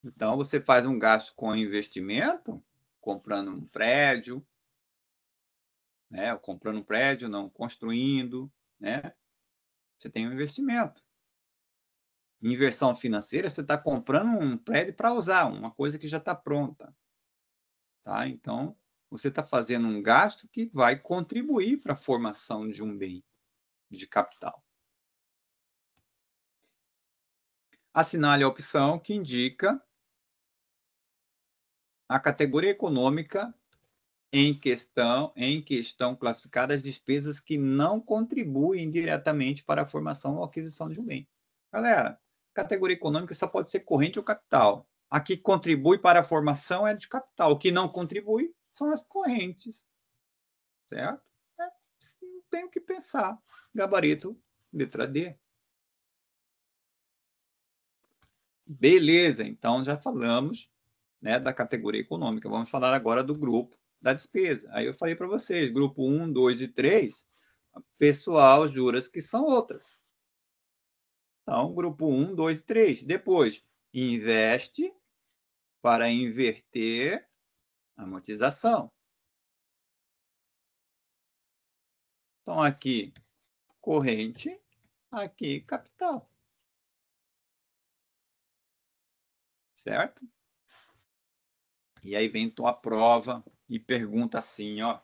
Então, você faz um gasto com investimento, comprando um prédio, né? Comprando um prédio, não construindo, né? Você tem um investimento. Inversão financeira, você está comprando um prédio para usar, uma coisa que já está pronta. Tá? Então, você está fazendo um gasto que vai contribuir para a formação de um bem de capital. Assinale a opção que indica a categoria econômica em que estão classificadas as despesas que não contribuem diretamente para a formação ou aquisição de um bem. Galera, categoria econômica só pode ser corrente ou capital. A que contribui para a formação é de capital. O que não contribui são as correntes. Certo? tenho que pensar. Gabarito, letra D. Beleza, então já falamos, né, da categoria econômica. Vamos falar agora do grupo da despesa. Aí eu falei para vocês, grupo 1, 2 e 3, pessoal, juras que são outras. Então, grupo 1, 2 e 3. Depois, investe para inverter amortização. Então, aqui, corrente, aqui, capital. Certo? E aí vem tua prova e pergunta assim, ó.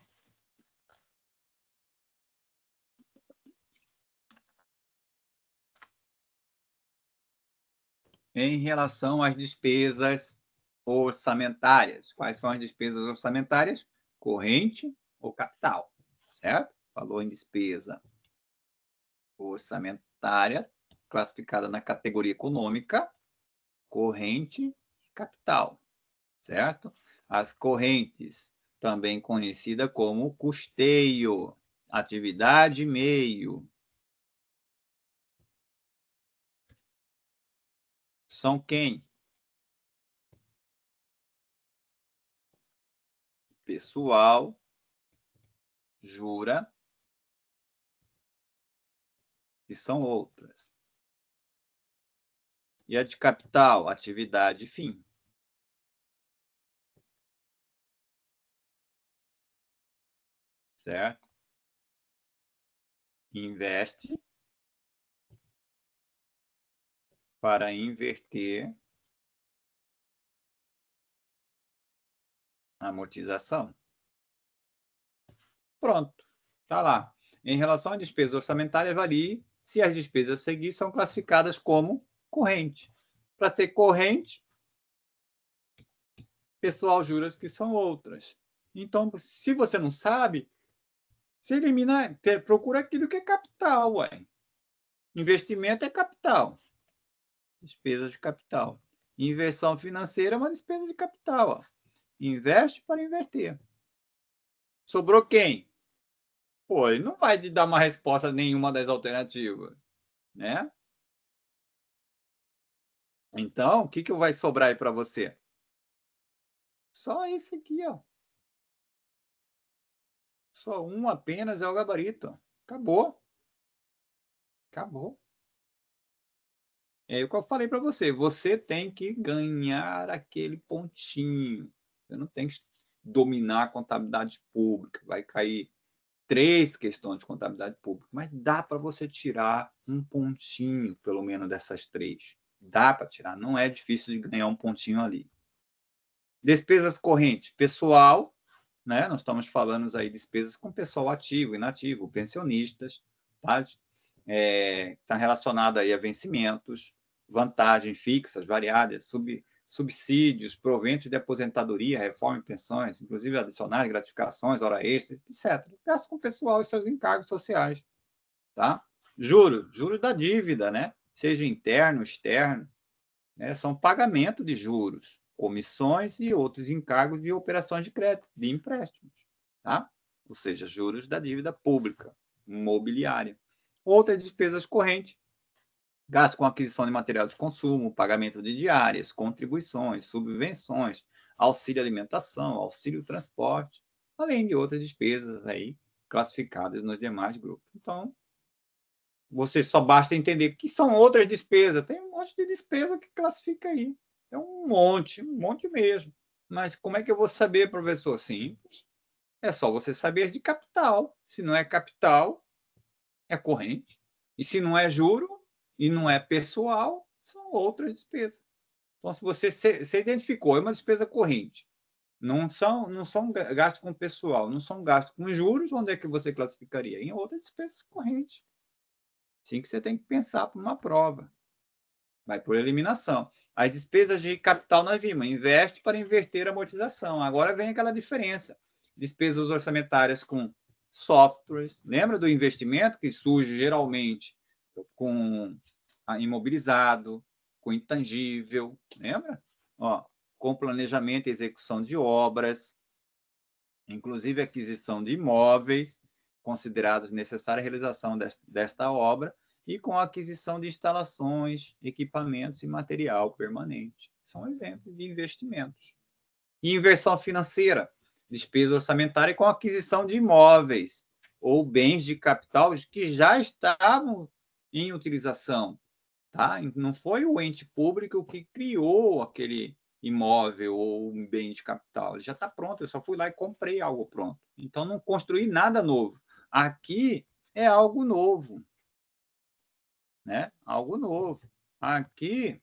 Em relação às despesas orçamentárias. Quais são as despesas orçamentárias? Corrente ou capital, certo? Falou em despesa orçamentária, classificada na categoria econômica, corrente e capital, certo? As correntes, também conhecida como custeio, atividade meio, são quem? Pessoal, jura, e são outras. E a de capital, atividade, fim. Certo? Investe para inverter a amortização. Pronto, tá lá. Em relação à despesa orçamentária, varie se as despesas a seguir são classificadas como corrente. Para ser corrente, pessoal, juras que são outras. Então, se você não sabe, você elimina, procura aquilo que é capital, ué. Investimento é capital. Despesa de capital. Inversão financeira é uma despesa de capital, ó. Investe para inverter. Sobrou quem? Pô, ele não vai te dar uma resposta a nenhuma das alternativas, né? Então, o que vai sobrar aí para você? Só esse aqui, ó. Só um apenas é o gabarito. Acabou. Acabou. É o que eu falei para você. Você tem que ganhar aquele pontinho. Você não tem que dominar a contabilidade pública. Vai cair 3 questões de contabilidade pública, mas dá para você tirar um pontinho, pelo menos, dessas 3. Dá para tirar, não é difícil de ganhar um pontinho ali. Despesas correntes, pessoal, né? Nós estamos falando aí de despesas com pessoal ativo, inativo, pensionistas, tá? Está relacionado aí a vencimentos, vantagens fixas, variáveis, subsídios, proventos de aposentadoria, reforma e pensões, inclusive adicionais, gratificações, hora extra, etc. Gasto com o pessoal e seus encargos sociais, tá? Juros da dívida, né? Seja interno, externo, né? São pagamento de juros, comissões e outros encargos de operações de crédito, de empréstimos, tá? Ou seja, juros da dívida pública, imobiliária. Outras despesas correntes, gasto com aquisição de material de consumo, pagamento de diárias, contribuições, subvenções, auxílio alimentação, auxílio transporte, além de outras despesas aí classificadas nos demais grupos. Então, você só basta entender que são outras despesas. Tem um monte de despesa que classifica aí. É um monte mesmo. Mas como é que eu vou saber, professor? Simples. É só você saber de capital. Se não é capital, é corrente. E se não é juro e não é pessoal, são outras despesas. Então, se você se identificou, é uma despesa corrente. Não são gastos com pessoal, não são gastos com juros, onde é que você classificaria? Em outras despesas correntes. Assim que você tem que pensar para uma prova. Vai por eliminação. As despesas de capital nós vimos, investe para inverter a amortização. Agora vem aquela diferença. Despesas orçamentárias com softwares. Lembra do investimento que surge geralmente com imobilizado, com intangível, lembra? Ó, com planejamento e execução de obras, inclusive aquisição de imóveis considerados necessários à realização desta obra e com a aquisição de instalações, equipamentos e material permanente. São exemplos de investimentos. E inversão financeira, despesa orçamentária com a aquisição de imóveis ou bens de capital que já estavam em utilização. Tá? Não foi o ente público que criou aquele imóvel ou um bem de capital. Ele já está pronto, eu só fui lá e comprei algo pronto. Então, não construí nada novo. Aqui é algo novo. Né? Algo novo. Aqui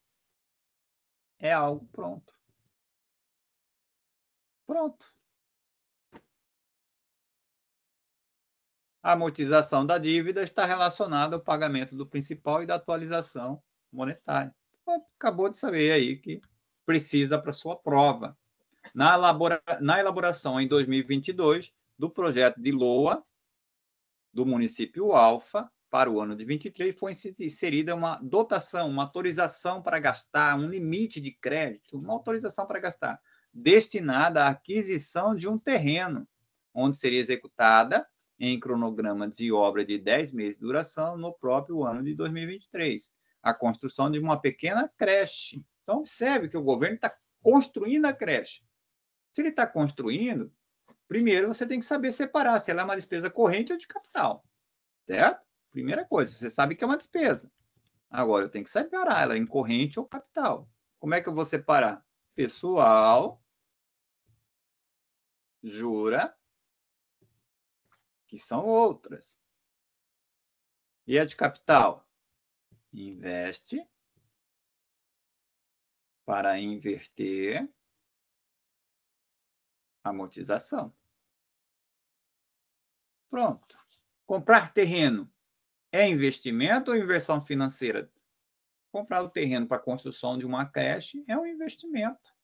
é algo pronto. Pronto. A amortização da dívida está relacionada ao pagamento do principal e da atualização monetária. Acabou de saber aí que precisa para sua prova. Na elaboração em 2022 do projeto de LOA do município Alfa para o ano de 23 foi inserida uma dotação, uma autorização para gastar, um limite de crédito, uma autorização para gastar, destinada à aquisição de um terreno, onde seria executada em cronograma de obra de 10 meses de duração no próprio ano de 2023, a construção de uma pequena creche. Então, observe que o governo está construindo a creche. Se ele está construindo, primeiro você tem que saber separar se ela é uma despesa corrente ou de capital, certo? Primeira coisa, você sabe que é uma despesa. Agora, eu tenho que separar ela em corrente ou capital. Como é que eu vou separar? Pessoal, jura, que são outras. E a de capital? Investe para inverter amortização. Pronto. Comprar terreno é investimento ou inversão financeira? Comprar o terreno para a construção de uma creche é um investimento.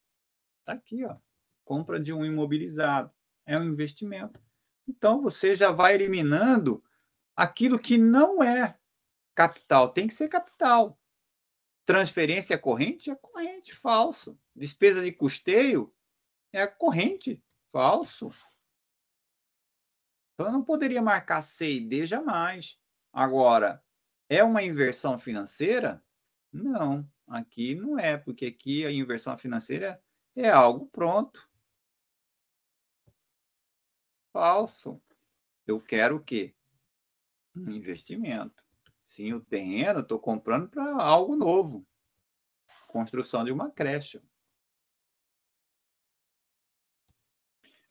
Está aqui, ó. Compra de um imobilizado é um investimento. Então, você já vai eliminando aquilo que não é capital. Tem que ser capital. Transferência corrente é corrente, falso. Despesa de custeio é corrente, falso. Então, eu não poderia marcar C e D jamais. Agora, é uma inversão financeira? Não, aqui não é, porque aqui a inversão financeira é algo pronto. Falso. Eu quero o quê? Um investimento. Sim, o terreno eu estou comprando para algo novo. Construção de uma creche.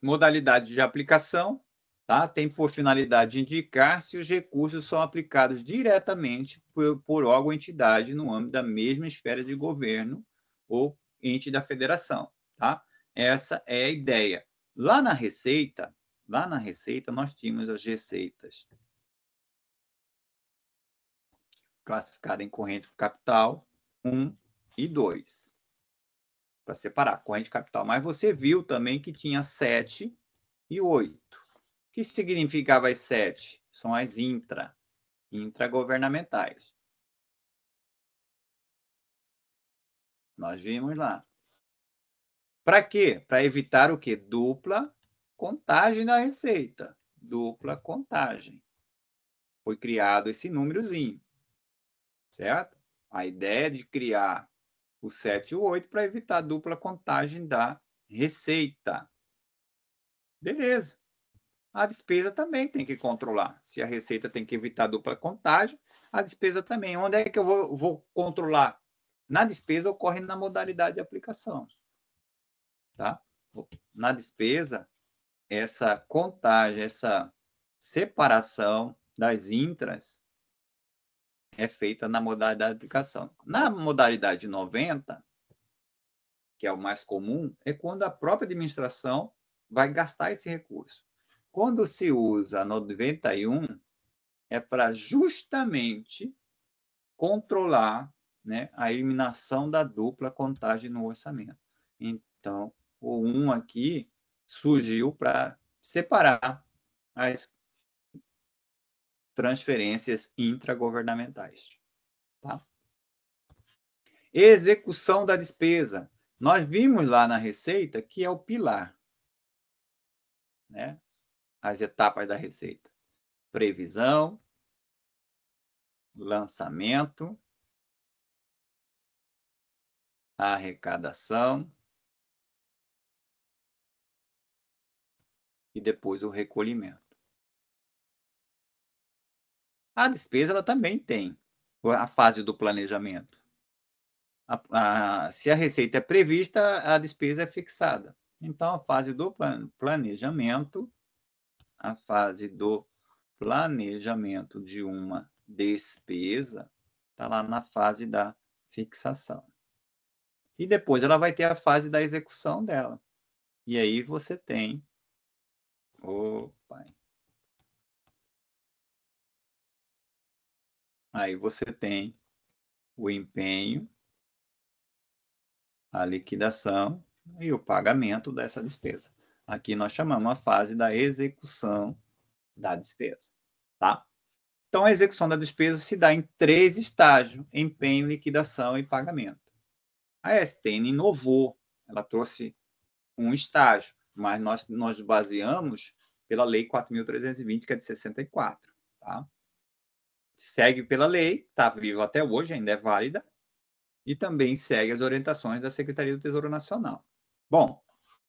Modalidade de aplicação. Tá? Tem por finalidade indicar se os recursos são aplicados diretamente por órgão ou entidade no âmbito da mesma esfera de governo ou ente da federação. Tá? Essa é a ideia. Lá na Receita, nós tínhamos as receitas classificadas em corrente capital 1 e 2. Para separar, corrente capital. Mas você viu também que tinha 7 e 8. O que significava as 7? São as intragovernamentais. Nós vimos lá. Para quê? Para evitar o quê? Dupla contagem da receita. Dupla contagem. Foi criado esse númerozinho. Certo? A ideia é de criar o 7 e o 8 para evitar a dupla contagem da receita. Beleza. A despesa também tem que controlar. Se a receita tem que evitar dupla contagem, a despesa também. Onde é que eu vou controlar? Na despesa ocorre na modalidade de aplicação. Tá? Na despesa, essa contagem, essa separação das intras é feita na modalidade de aplicação. Na modalidade 90, que é o mais comum, é quando a própria administração vai gastar esse recurso. Quando se usa a 91, é para justamente controlar, né, a eliminação da dupla contagem no orçamento. Então, o 1 aqui surgiu para separar as transferências intragovernamentais. Tá? Execução da despesa. Nós vimos lá na receita que é o pilar, né? As etapas da receita. previsão, lançamento, arrecadação e depois o recolhimento. A despesa ela também tem a fase do planejamento. Se a receita é prevista, a despesa é fixada. Então, a fase do planejamento, de uma despesa está lá na fase da fixação. E depois ela vai ter a fase da execução dela. E aí você tem... Aí você tem o empenho, a liquidação e o pagamento dessa despesa. Aqui nós chamamos a fase da execução da despesa, tá? Então, a execução da despesa se dá em 3 estágios: empenho, liquidação e pagamento. A STN inovou, ela trouxe um estágio, mas nós baseamos pela Lei 4.320, que é de 64, tá? Segue pela lei, está viva até hoje, ainda é válida, e também segue as orientações da Secretaria do Tesouro Nacional. Bom,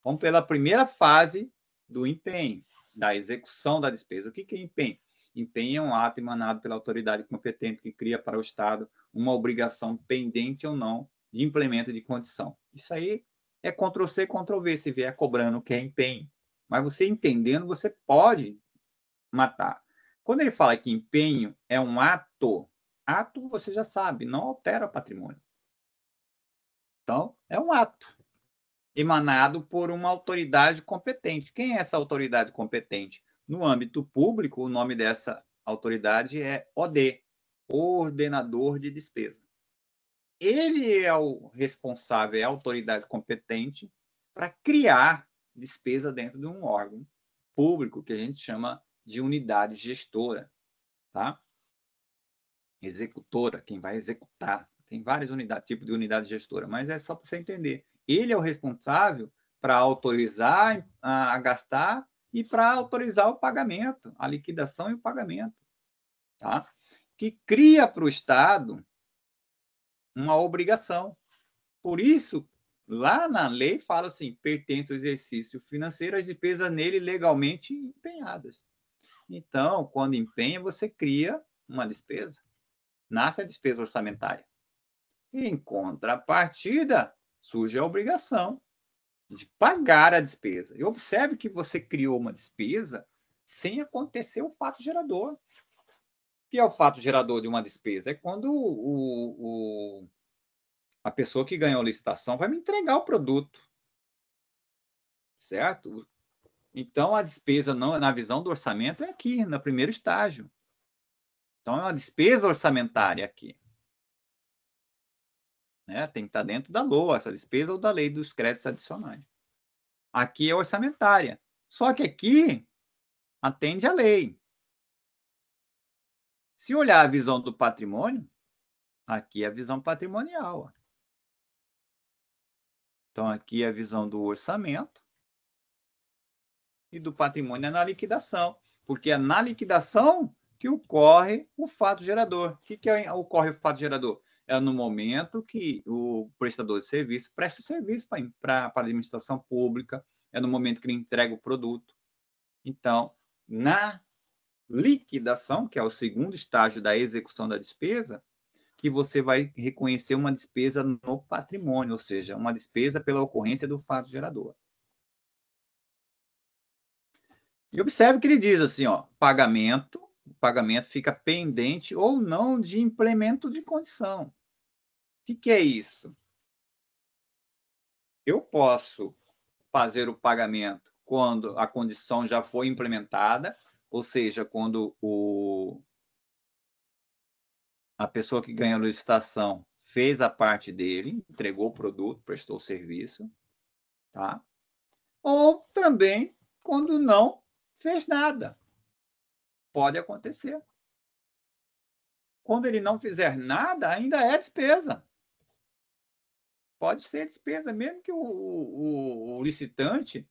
vamos pela primeira fase do empenho, da execução da despesa. O que é empenho? Empenho é um ato emanado pela autoridade competente que cria para o Estado uma obrigação pendente ou não de implemento de condição. Isso aí é Ctrl+C, Ctrl+V, se vier cobrando o que é empenho. Mas você entendendo, você pode matar. Quando ele fala que empenho é um ato você já sabe, não altera patrimônio. Então, é um ato emanado por uma autoridade competente. Quem é essa autoridade competente? No âmbito público, o nome dessa autoridade é OD, Ordenador de Despesa. Ele é o responsável, é a autoridade competente para criar despesa dentro de um órgão público que a gente chama de unidade gestora, tá? Executora, quem vai executar. Tem vários tipos de unidade gestora, mas é só para você entender. Ele é o responsável para autorizar a gastar e para autorizar o pagamento, a liquidação e o pagamento, tá? Que cria para o Estado uma obrigação. Por isso, lá na lei fala assim, pertence ao exercício financeiro as despesas nele legalmente empenhadas. Então, quando empenha, você cria uma despesa. Nasce a despesa orçamentária. E, em contrapartida, surge a obrigação de pagar a despesa. E observe que você criou uma despesa sem acontecer o fato gerador. O que é o fato gerador de uma despesa? É quando a pessoa que ganhou a licitação vai me entregar o produto. Certo? Então, a despesa, não, na visão do orçamento, é aqui, no primeiro estágio. Então, é uma despesa orçamentária aqui. Né? Tem que estar dentro da LOA, essa despesa, ou da lei dos créditos adicionais. Aqui é orçamentária. Só que aqui atende à lei. Se olhar a visão do patrimônio, aqui é a visão patrimonial. Então, aqui é a visão do orçamento e do patrimônio é na liquidação. Porque é na liquidação que ocorre o fato gerador. O que ocorre o fato gerador? É no momento que o prestador de serviço presta o serviço para a administração pública, é no momento que ele entrega o produto. Então, na liquidação, que é o segundo estágio da execução da despesa, que você vai reconhecer uma despesa no patrimônio, ou seja, uma despesa pela ocorrência do fato gerador. E observe que ele diz assim, ó, o pagamento fica pendente ou não de implemento de condição. O que é isso? Eu posso fazer o pagamento quando a condição já foi implementada, ou seja, quando a pessoa que ganhou a licitação fez a parte dele, entregou o produto, prestou o serviço, tá? Ou também quando não fez nada. Pode acontecer. Quando ele não fizer nada, ainda é despesa. Pode ser despesa, mesmo que o licitante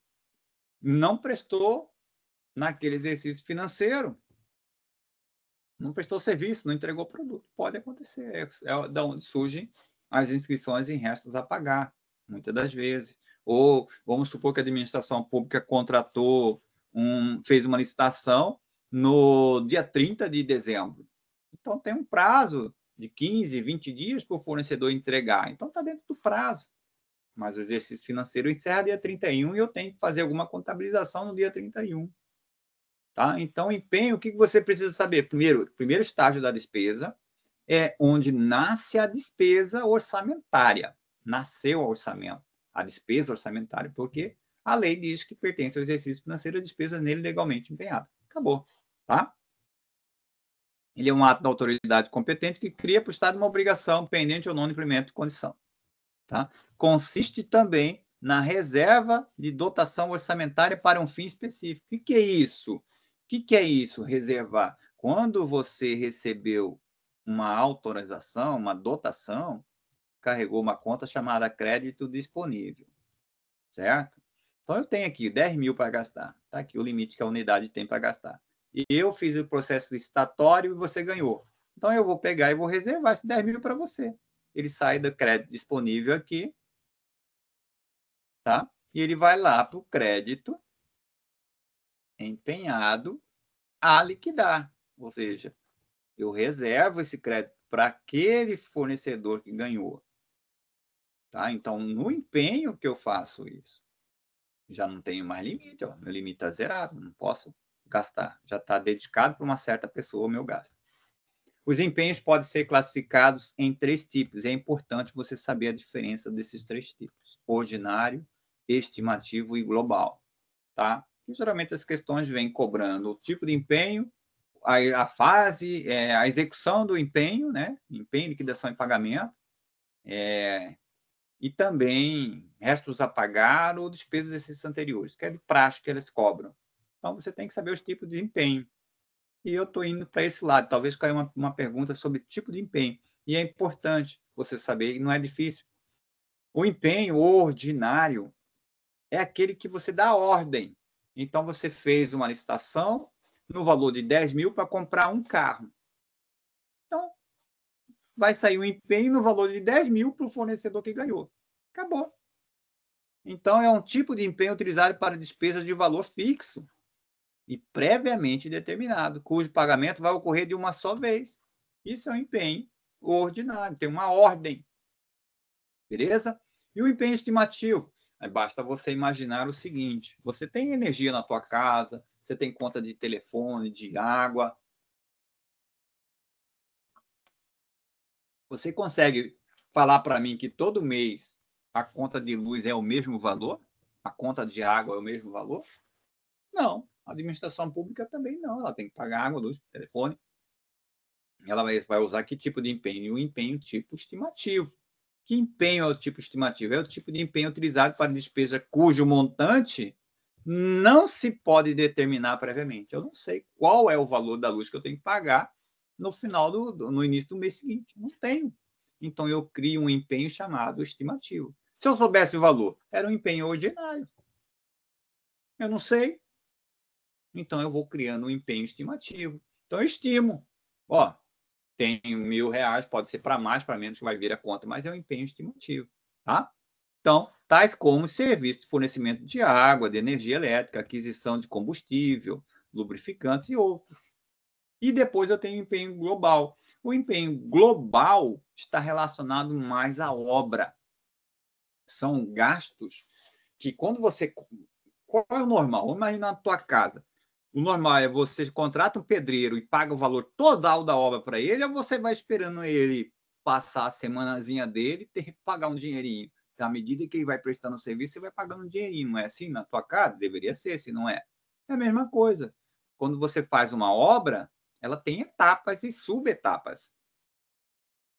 não prestou naquele exercício financeiro. Não prestou serviço, não entregou produto. Pode acontecer. É da onde surgem as inscrições em restos a pagar, muitas das vezes. Ou vamos supor que a administração pública contratou, fez uma licitação no dia 30 de dezembro. Então, tem um prazo de 15, 20 dias para o fornecedor entregar. Então, está dentro do prazo. Mas o exercício financeiro encerra dia 31 e eu tenho que fazer alguma contabilização no dia 31. Tá? Então, empenho, o que você precisa saber? Primeiro estágio da despesa é onde nasce a despesa orçamentária. Nasceu o orçamento, a despesa orçamentária, porque a lei diz que pertence ao exercício financeiro a despesa nele legalmente empenhada. Acabou. Tá? Ele é um ato da autoridade competente que cria para o Estado uma obrigação pendente ou não de cumprimento de condição. Tá? Consiste também na reserva de dotação orçamentária para um fim específico. O que é isso? O que é isso, reservar? Quando você recebeu uma autorização, uma dotação, carregou uma conta chamada crédito disponível, certo? Então, eu tenho aqui 10 mil para gastar. Está aqui o limite que a unidade tem para gastar. E eu fiz o processo licitatório e você ganhou. Então, eu vou pegar e vou reservar esse 10 mil para você. Ele sai do crédito disponível aqui, tá? E ele vai lá para o crédito empenhado a liquidar. Ou seja, eu reservo esse crédito para aquele fornecedor que ganhou. Tá? Então, no empenho que eu faço isso, já não tenho mais limite. Ó. Meu limite está zerado, não posso gastar. Já está dedicado para uma certa pessoa o meu gasto. Os empenhos podem ser classificados em 3 tipos. É importante você saber a diferença desses 3 tipos. Ordinário, estimativo e global. Tá? E, geralmente as questões vêm cobrando o tipo de empenho, a fase, a execução do empenho, né? Empenho, liquidação e pagamento, e também restos a pagar ou despesas exercícios anteriores, que é de praxe que eles cobram. Então, você tem que saber os tipos de empenho. E eu estou indo para esse lado. Talvez caia uma pergunta sobre tipo de empenho. E é importante você saber, e não é difícil. O empenho ordinário é aquele que você dá ordem. Então, você fez uma licitação no valor de 10 mil para comprar um carro. Então, vai sair um empenho no valor de 10 mil para o fornecedor que ganhou. Acabou. Então, é um tipo de empenho utilizado para despesas de valor fixo e previamente determinado, cujo pagamento vai ocorrer de uma só vez. Isso é um empenho ordinário, tem uma ordem. Beleza? E o empenho estimativo? Aí basta você imaginar o seguinte: você tem energia na tua casa, você tem conta de telefone, de água. Você consegue falar para mim que todo mês a conta de luz é o mesmo valor? A conta de água é o mesmo valor? Não. A administração pública também não. Ela tem que pagar água, luz, telefone. Ela vai usar que tipo de empenho? O empenho tipo estimativo. Que empenho é o tipo estimativo? É o tipo de empenho utilizado para despesa cujo montante não se pode determinar previamente. Eu não sei qual é o valor da luz que eu tenho que pagar no início do mês seguinte. Não tenho. Então, eu crio um empenho chamado estimativo. Se eu soubesse o valor, era um empenho ordinário. Eu não sei. Então, eu vou criando um empenho estimativo. Então, eu estimo. Ó, tem R$1.000, pode ser para mais, para menos, que vai vir a conta, mas é um empenho estimativo. Tá? Então, tais como serviço de fornecimento de água, de energia elétrica, aquisição de combustível, lubrificantes e outros. E depois eu tenho o empenho global. O empenho global está relacionado mais à obra. São gastos que quando você... Qual é o normal? Vamos imaginar na tua casa. O normal é você contrata um pedreiro e paga o valor total da obra para ele, ou você vai esperando ele passar a semanazinha dele e ter que pagar um dinheirinho. À medida que ele vai prestando o serviço, você vai pagando um dinheirinho. Não é assim na tua casa? Deveria ser, se não é. É a mesma coisa. Quando você faz uma obra, ela tem etapas e subetapas.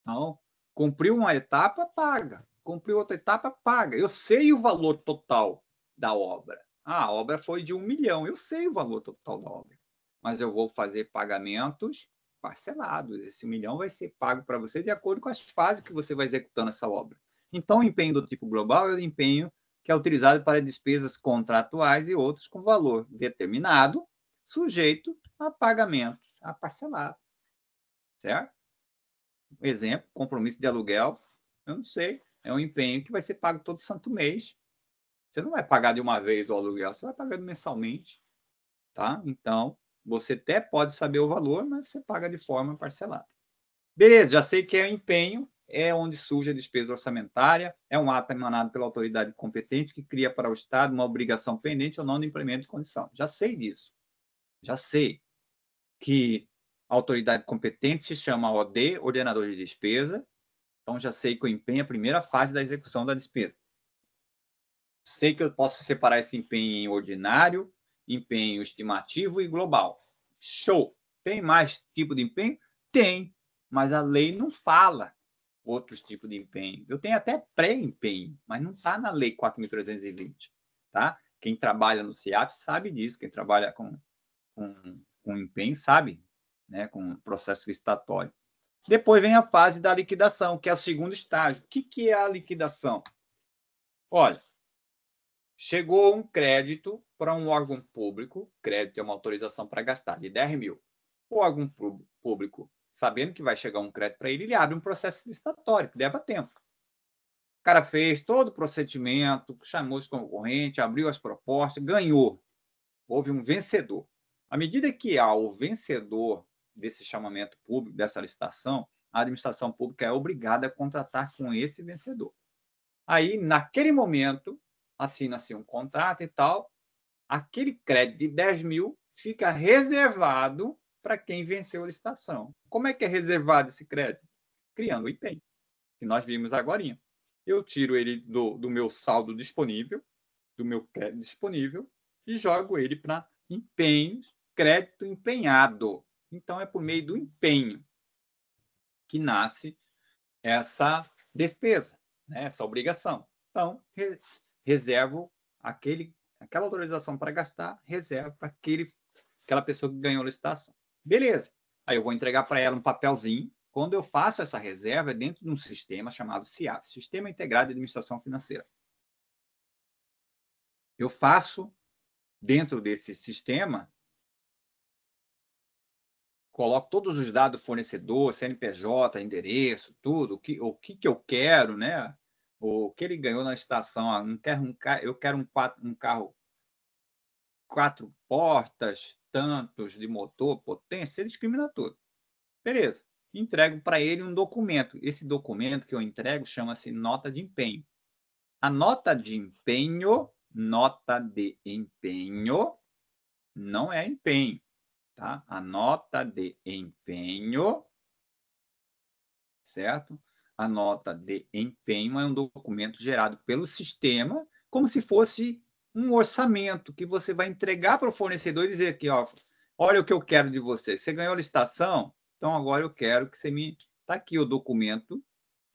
Então, cumpriu uma etapa, paga. Cumpriu outra etapa, paga. Eu sei o valor total da obra. A obra foi de 1 milhão. Eu sei o valor total da obra. Mas eu vou fazer pagamentos parcelados. Esse 1 milhão vai ser pago para você de acordo com as fases que você vai executando essa obra. Então, o empenho do tipo global é o empenho que é utilizado para despesas contratuais e outros com valor determinado, sujeito a pagamento, a parcelado. certo? Exemplo, compromisso de aluguel, eu não sei, é um empenho que vai ser pago todo santo mês. Você não vai pagar de uma vez o aluguel, você vai pagando mensalmente, tá? Então, você até pode saber o valor, mas você paga de forma parcelada. Beleza, já sei que é empenho, é onde surge a despesa orçamentária, é um ato emanado pela autoridade competente que cria para o Estado uma obrigação pendente ou não de implemento de condição. Já sei disso. Já sei que a autoridade competente se chama OD, ordenador de despesa. Então, já sei que o empenho é a primeira fase da execução da despesa. Sei que eu posso separar esse empenho em ordinário, empenho estimativo e global. Show! Tem mais tipo de empenho? Tem, mas a lei não fala outros tipos de empenho. Eu tenho até pré-empenho, mas não está na lei 4.320, tá? Quem trabalha no CIAP sabe disso, quem trabalha com empenho sabe, né? Com processo licitatório. Depois vem a fase da liquidação, que é o segundo estágio. O que é a liquidação? Olha, chegou um crédito para um órgão público, crédito é uma autorização para gastar, de 10 mil. O órgão público, sabendo que vai chegar um crédito para ele abre um processo licitatório, que leva tempo. O cara fez todo o procedimento, chamou os concorrentes, abriu as propostas, ganhou. Houve um vencedor. À medida que há o vencedor desse chamamento público, dessa licitação, a administração pública é obrigada a contratar com esse vencedor. Aí, naquele momento, assina-se um contrato e tal, aquele crédito de 10 mil fica reservado para quem venceu a licitação. Como é que é reservado esse crédito? Criando o empenho, que nós vimos agora. Eu tiro ele do meu saldo disponível, do meu crédito disponível, e jogo ele para empenhos, crédito empenhado. Então, é por meio do empenho que nasce essa despesa, né? Essa obrigação. Então, reservo aquela autorização para gastar, reservo para aquela pessoa que ganhou a licitação. Beleza. Aí eu vou entregar para ela um papelzinho. Quando eu faço essa reserva, é dentro de um sistema chamado SIAF, Sistema Integrado de Administração Financeira. Eu faço, dentro desse sistema, coloco todos os dados do fornecedor, CNPJ, endereço, tudo, o que eu quero, né? O que ele ganhou na licitação. Eu quero um carro 4 portas, tantos de motor, potência, ele discrimina tudo. Beleza. Entrego para ele um documento. Esse documento que eu entrego chama-se nota de empenho. A nota de empenho não é empenho, tá? A nota de empenho, certo? A nota de empenho é um documento gerado pelo sistema, como se fosse um orçamento que você vai entregar para o fornecedor e dizer aqui, ó, olha o que eu quero de você. Você ganhou a licitação? Então agora eu quero que você me... Está aqui o documento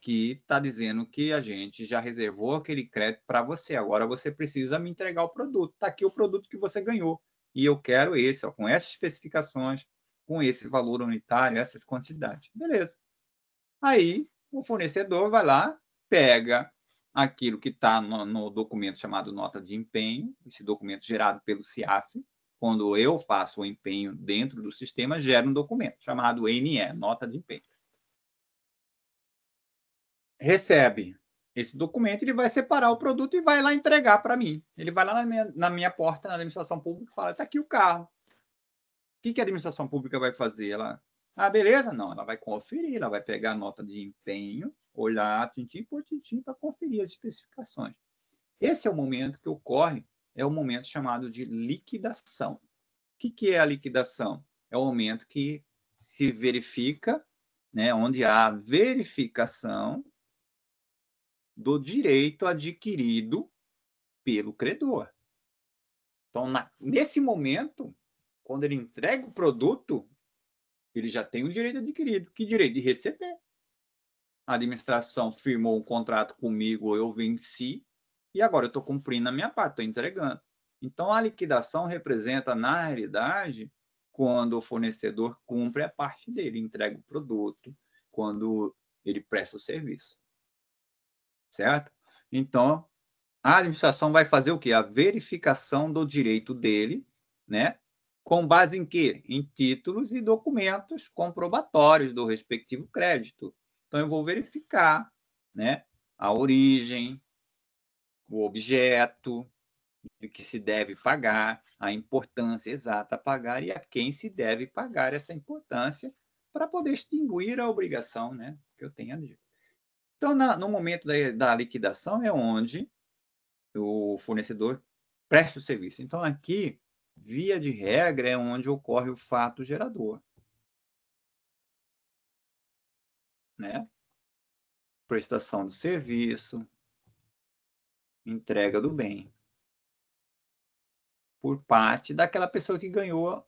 que está dizendo que a gente já reservou aquele crédito para você. Agora você precisa me entregar o produto. Está aqui o produto que você ganhou. E eu quero esse, ó, com essas especificações, com esse valor unitário, essa quantidade. Beleza. Aí o fornecedor vai lá, pega aquilo que está no documento chamado nota de empenho, esse documento gerado pelo CIAF. Quando eu faço o empenho dentro do sistema, gera um documento chamado NE, nota de empenho. Recebe esse documento, ele vai separar o produto e vai lá entregar para mim. Ele vai lá na minha porta, na administração pública, e fala, está aqui o carro. O que a administração pública vai fazer? Ela, beleza? Não, ela vai conferir, ela vai pegar a nota de empenho, olhar tintim por tintim para conferir as especificações. Esse é o momento que ocorre, é o momento chamado de liquidação. O que é a liquidação? É o momento que se verifica, né, onde há verificação do direito adquirido pelo credor. Então, nesse momento, quando ele entrega o produto, ele já tem o direito adquirido. Que direito? De receber. A administração firmou um contrato comigo, eu venci, e agora eu estou cumprindo a minha parte, estou entregando. Então, a liquidação representa, na realidade, quando o fornecedor cumpre a parte dele, entrega o produto, quando ele presta o serviço. Certo? Então, a administração vai fazer o quê? A verificação do direito dele, né? Com base em quê? Em títulos e documentos comprobatórios do respectivo crédito. Então, eu vou verificar, né, a origem, o objeto, de que se deve pagar, a importância exata a pagar e a quem se deve pagar essa importância para poder extinguir a obrigação, né, que eu tenho ali. Então, no momento da liquidação é onde o fornecedor presta o serviço. Então, aqui, via de regra, é onde ocorre o fato gerador, né? Prestação do serviço, entrega do bem, por parte daquela pessoa que ganhou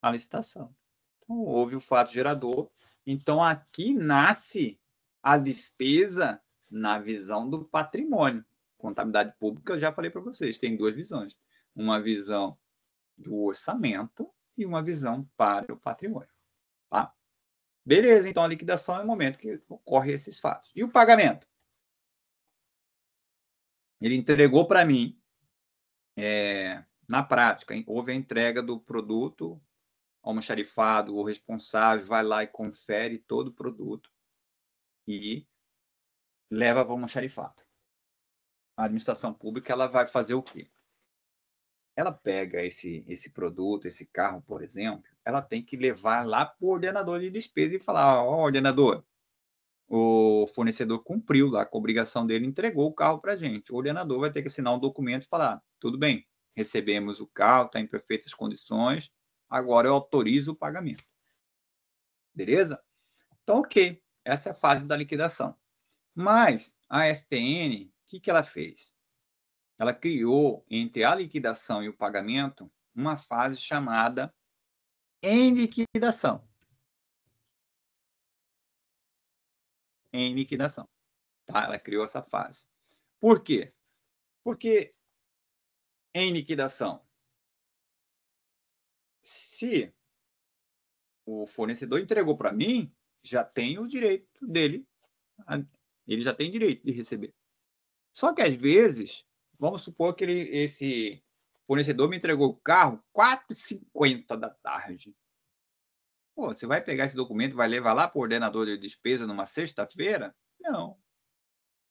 a licitação. Então, houve o fato gerador. Então, aqui nasce a despesa na visão do patrimônio. Contabilidade pública, eu já falei para vocês, tem duas visões. Uma visão do orçamento e uma visão para o patrimônio. Tá? Beleza, então a liquidação é o momento que ocorre esses fatos. E o pagamento? Ele entregou para mim, na prática, houve a entrega do produto, almoxarifado, o responsável vai lá e confere todo o produto e leva para o almoxarifado. A administração pública ela vai fazer o quê? Ela pega esse produto, esse carro, por exemplo, ela tem que levar lá para o ordenador de despesa e falar, ó, ordenador, o fornecedor cumpriu lá com a obrigação dele, entregou o carro para a gente. O ordenador vai ter que assinar um documento e falar, tudo bem, recebemos o carro, está em perfeitas condições, agora eu autorizo o pagamento. Beleza? Então, ok, essa é a fase da liquidação. Mas a STN, o que ela fez? Ela criou, entre a liquidação e o pagamento, uma fase chamada em liquidação. Em liquidação. Tá? Ela criou essa fase. Por quê? Porque em liquidação, se o fornecedor entregou para mim, já tem o direito dele, ele já tem direito de receber. Só que às vezes, vamos supor que esse fornecedor me entregou o carro 4h50 da tarde. Pô, você vai pegar esse documento, vai levar lá para o ordenador de despesa numa sexta-feira? Não.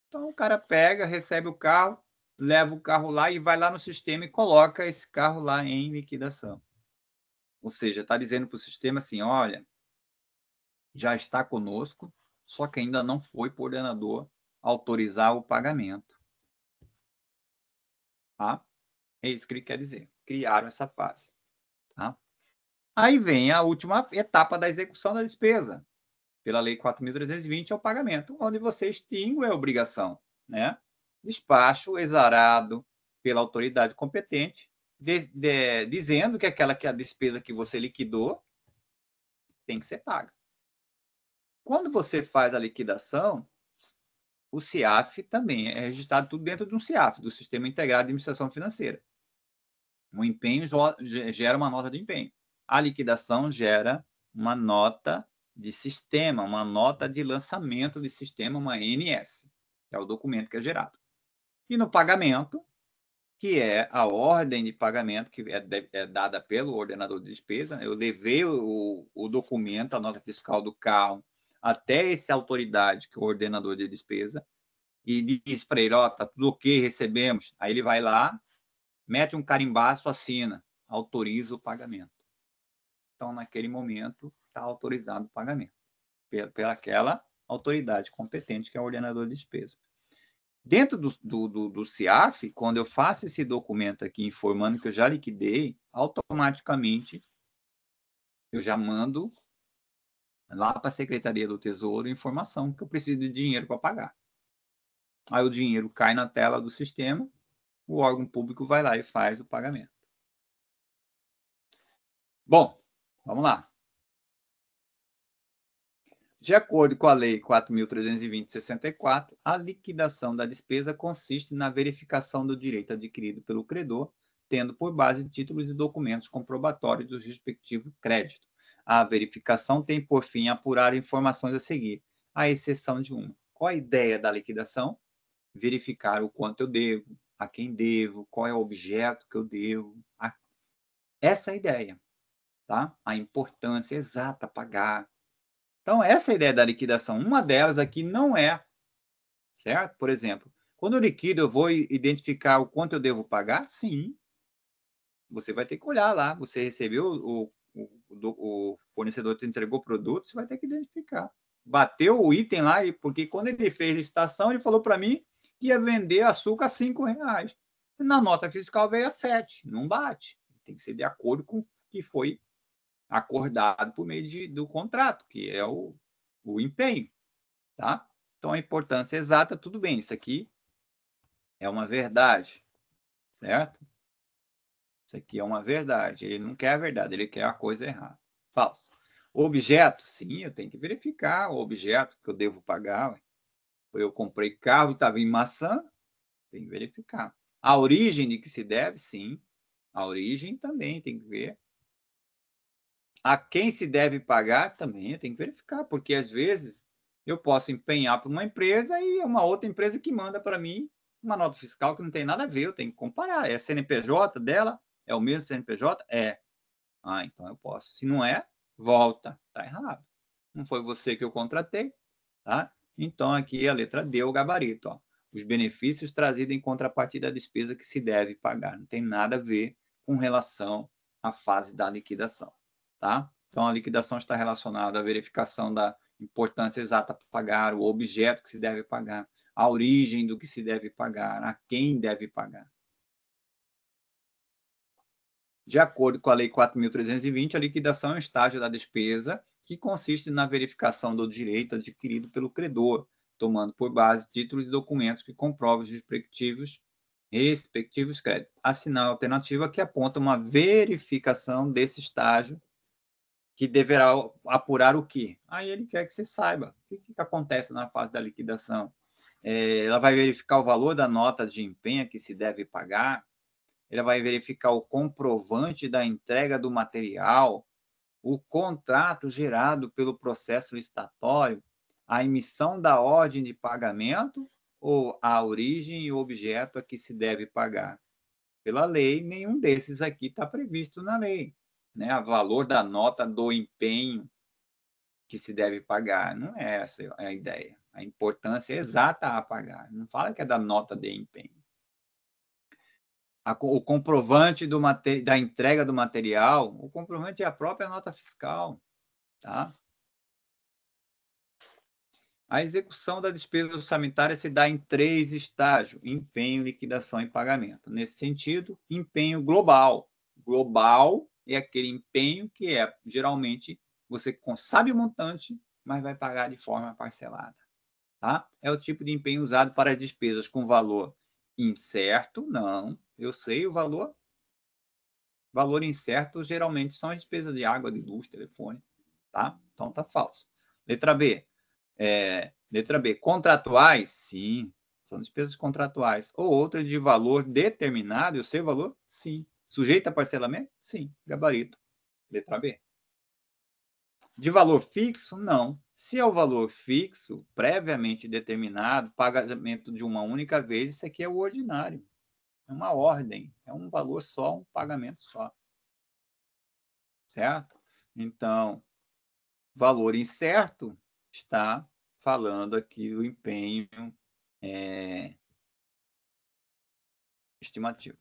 Então o cara pega, recebe o carro, leva o carro lá e vai lá no sistema e coloca esse carro lá em liquidação. Ou seja, está dizendo para o sistema assim, olha, já está conosco, só que ainda não foi para o ordenador autorizar o pagamento. Tá? É isso que ele quer dizer. Criaram essa fase. Tá? Aí vem a última etapa da execução da despesa. Pela Lei 4.320 é o pagamento, onde você extingue a obrigação. Né? Despacho exarado pela autoridade competente, dizendo que a despesa que você liquidou tem que ser paga. Quando você faz a liquidação, o CIAF também é registrado tudo dentro de um CIAF, do Sistema Integrado de Administração Financeira. O empenho gera uma nota de empenho. A liquidação gera uma nota de sistema, uma nota de lançamento de sistema, uma ANS, que é o documento que é gerado. E no pagamento, que é a ordem de pagamento que é dada pelo ordenador de despesa, eu levei o documento, a nota fiscal do carro, até essa autoridade, que é o ordenador de despesa, e diz para ele, ó, tá tudo ok, recebemos. Aí ele vai lá, mete um carimbaço, assina, autoriza o pagamento. Então, naquele momento, está autorizado o pagamento pelaquela autoridade competente, que é o ordenador de despesa. Dentro do CIAF, quando eu faço esse documento aqui informando que eu já liquidei, automaticamente eu já mando lá para a Secretaria do Tesouro informação que eu preciso de dinheiro para pagar. Aí o dinheiro cai na tela do sistema, o órgão público vai lá e faz o pagamento. Bom, vamos lá. De acordo com a Lei 4.320/64, a liquidação da despesa consiste na verificação do direito adquirido pelo credor, tendo por base títulos e documentos comprobatórios do respectivo crédito. A verificação tem por fim apurar informações a seguir, à exceção de uma. Qual a ideia da liquidação? Verificar o quanto eu devo, a quem devo, qual é o objeto que eu devo, Essa é a ideia, tá? A importância exata, pagar. Então, essa é a ideia da liquidação. Uma delas aqui não é, certo? Por exemplo, quando eu liquido, eu vou identificar o quanto eu devo pagar? Sim. Você vai ter que olhar lá. Você recebeu o fornecedor te entregou o produto, você vai ter que identificar. Bateu o item lá, porque quando ele fez a licitação, ele falou para mim que ia vender açúcar a R$5. Na nota fiscal veio a 7. Não bate. Tem que ser de acordo com o que foi acordado por meio do contrato, que é o empenho. Tá? Então, a importância exata, tudo bem. Isso aqui é uma verdade, certo? Isso aqui é uma verdade. Ele não quer a verdade, ele quer a coisa errada. Falsa. Objeto, sim, eu tenho que verificar o objeto que eu devo pagar. Eu comprei carro e estava em maçã, tem que verificar. A origem de que se deve, sim. A origem também tem que ver. A quem se deve pagar também tem que verificar, porque às vezes eu posso empenhar para uma empresa e é uma outra empresa que manda para mim uma nota fiscal que não tem nada a ver, eu tenho que comparar. É a CNPJ dela? É o mesmo CNPJ? É. Ah, então eu posso. Se não é, volta. Está errado. Não foi você que eu contratei, tá? Então aqui a letra D, o gabarito. Ó. Os benefícios trazidos em contrapartida da despesa que se deve pagar. Não tem nada a ver com relação à fase da liquidação, tá? Então a liquidação está relacionada à verificação da importância exata para pagar, o objeto que se deve pagar, a origem do que se deve pagar, a quem deve pagar. De acordo com a Lei 4.320, a liquidação é um estágio da despesa que consiste na verificação do direito adquirido pelo credor, tomando por base títulos e documentos que comprovam os respectivos créditos. Assinale a alternativa que aponta uma verificação desse estágio que deverá apurar o quê? Aí ele quer que você saiba o que acontece na fase da liquidação. Ela vai verificar o valor da nota de empenho que se deve pagar, ela vai verificar o comprovante da entrega do material, o contrato gerado pelo processo licitatório, a emissão da ordem de pagamento ou a origem e o objeto a que se deve pagar. Pela lei, nenhum desses aqui está previsto na lei. Né? O valor da nota do empenho que se deve pagar. Não é essa a ideia. A importância exata a pagar. Não fala que é da nota de empenho. O comprovante da entrega do material, o comprovante é a própria nota fiscal. Tá? A execução da despesa orçamentária se dá em 3 estágios: empenho, liquidação e pagamento. Nesse sentido, empenho global. Global é aquele empenho que geralmente, você sabe o montante, mas vai pagar de forma parcelada. Tá? É o tipo de empenho usado para despesas com valor incerto. Não, eu sei o valor. Valor incerto geralmente são as despesas de água, de luz, telefone. Tá? Então tá falso. Letra B. Letra B. Contratuais? Sim, são despesas contratuais. Ou outras de valor determinado, e o seu valor? Sim. Sujeito a parcelamento? Sim. Gabarito. Letra B. De valor fixo? Não. Se é o valor fixo, previamente determinado, pagamento de uma única vez, isso aqui é o ordinário. É uma ordem, é um valor só, um pagamento só. Certo? Então, valor incerto está falando aqui do empenho estimativo.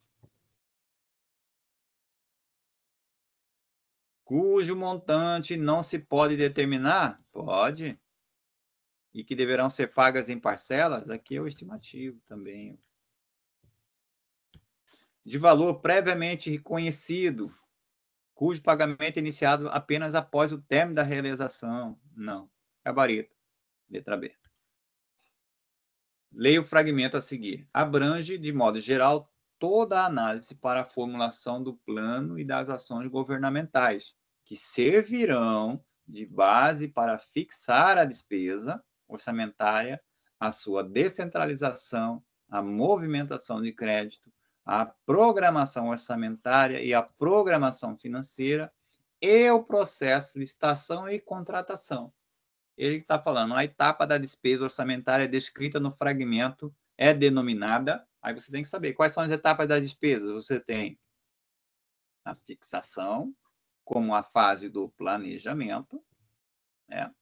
Cujo montante não se pode determinar? Pode. E que deverão ser pagas em parcelas? Aqui é o estimativo também. De valor previamente reconhecido, cujo pagamento é iniciado apenas após o término da realização. Não. Gabarito. Letra B. Leia o fragmento a seguir. Abrange, de modo geral, toda a análise para a formulação do plano e das ações governamentais, que servirão de base para fixar a despesa orçamentária, a sua descentralização, a movimentação de crédito, a programação orçamentária e a programação financeira e o processo de licitação e contratação. Ele está falando, a etapa da despesa orçamentária descrita no fragmento é denominada, aí você tem que saber quais são as etapas da despesa. Você tem a fixação, como a fase do planejamento, né?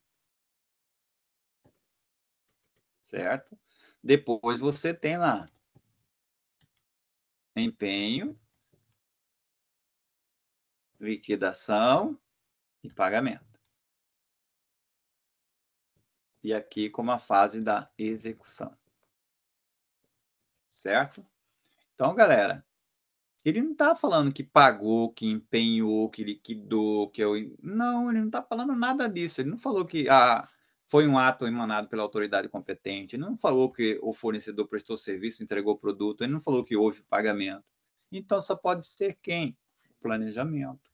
Certo? Depois você tem lá empenho, liquidação e pagamento. E aqui como a fase da execução. Certo? Então, galera, ele não está falando que pagou, que empenhou, que liquidou, que eu... Não, ele não está falando nada disso. Ele não falou que foi um ato emanado pela autoridade competente. Ele não falou que o fornecedor prestou serviço, entregou o produto. Ele não falou que houve pagamento. Então, só pode ser quem? Planejamento.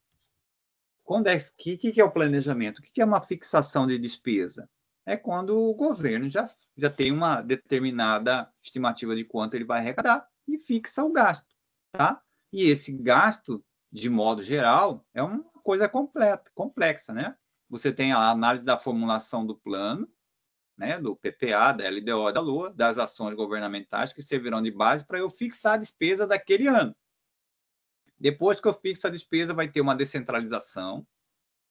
Quando que é o planejamento? O que é uma fixação de despesa? É quando o governo já tem uma determinada estimativa de quanto ele vai arrecadar e fixa o gasto, tá? E esse gasto, de modo geral, é uma coisa complexa, né? Você tem a análise da formulação do plano, né, do PPA, da LDO, da LOA, das ações governamentais que servirão de base para eu fixar a despesa daquele ano. Depois que eu fixo a despesa, vai ter uma descentralização,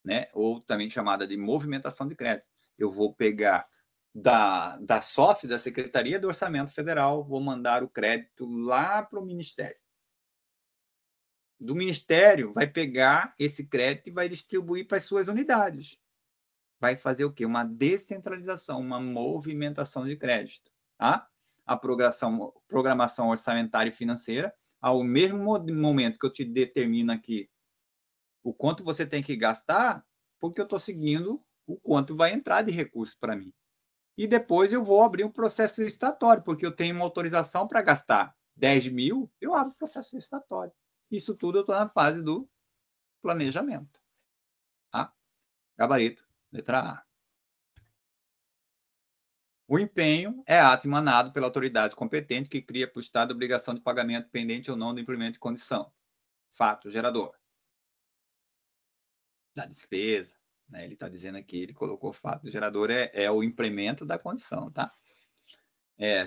né, ou também chamada de movimentação de crédito. Eu vou pegar da SOF, da Secretaria do Orçamento Federal, vou mandar o crédito lá para o Ministério. Do Ministério, vai pegar esse crédito e vai distribuir para as suas unidades. Vai fazer o quê? Uma descentralização, uma movimentação de crédito. Tá? A programação orçamentária e financeira, ao mesmo momento que eu te determino aqui o quanto você tem que gastar, porque eu estou seguindo o quanto vai entrar de recursos para mim. E depois eu vou abrir um processo licitatório, porque eu tenho uma autorização para gastar 10 mil, eu abro o processo licitatório. Isso tudo eu estou na fase do planejamento. Tá? Gabarito, letra A. O empenho é ato emanado pela autoridade competente que cria para o Estado a obrigação de pagamento pendente ou não do implemento de condição. Fato gerador. Da despesa, né? Ele está dizendo aqui, ele colocou o fato gerador é o implemento da condição, tá?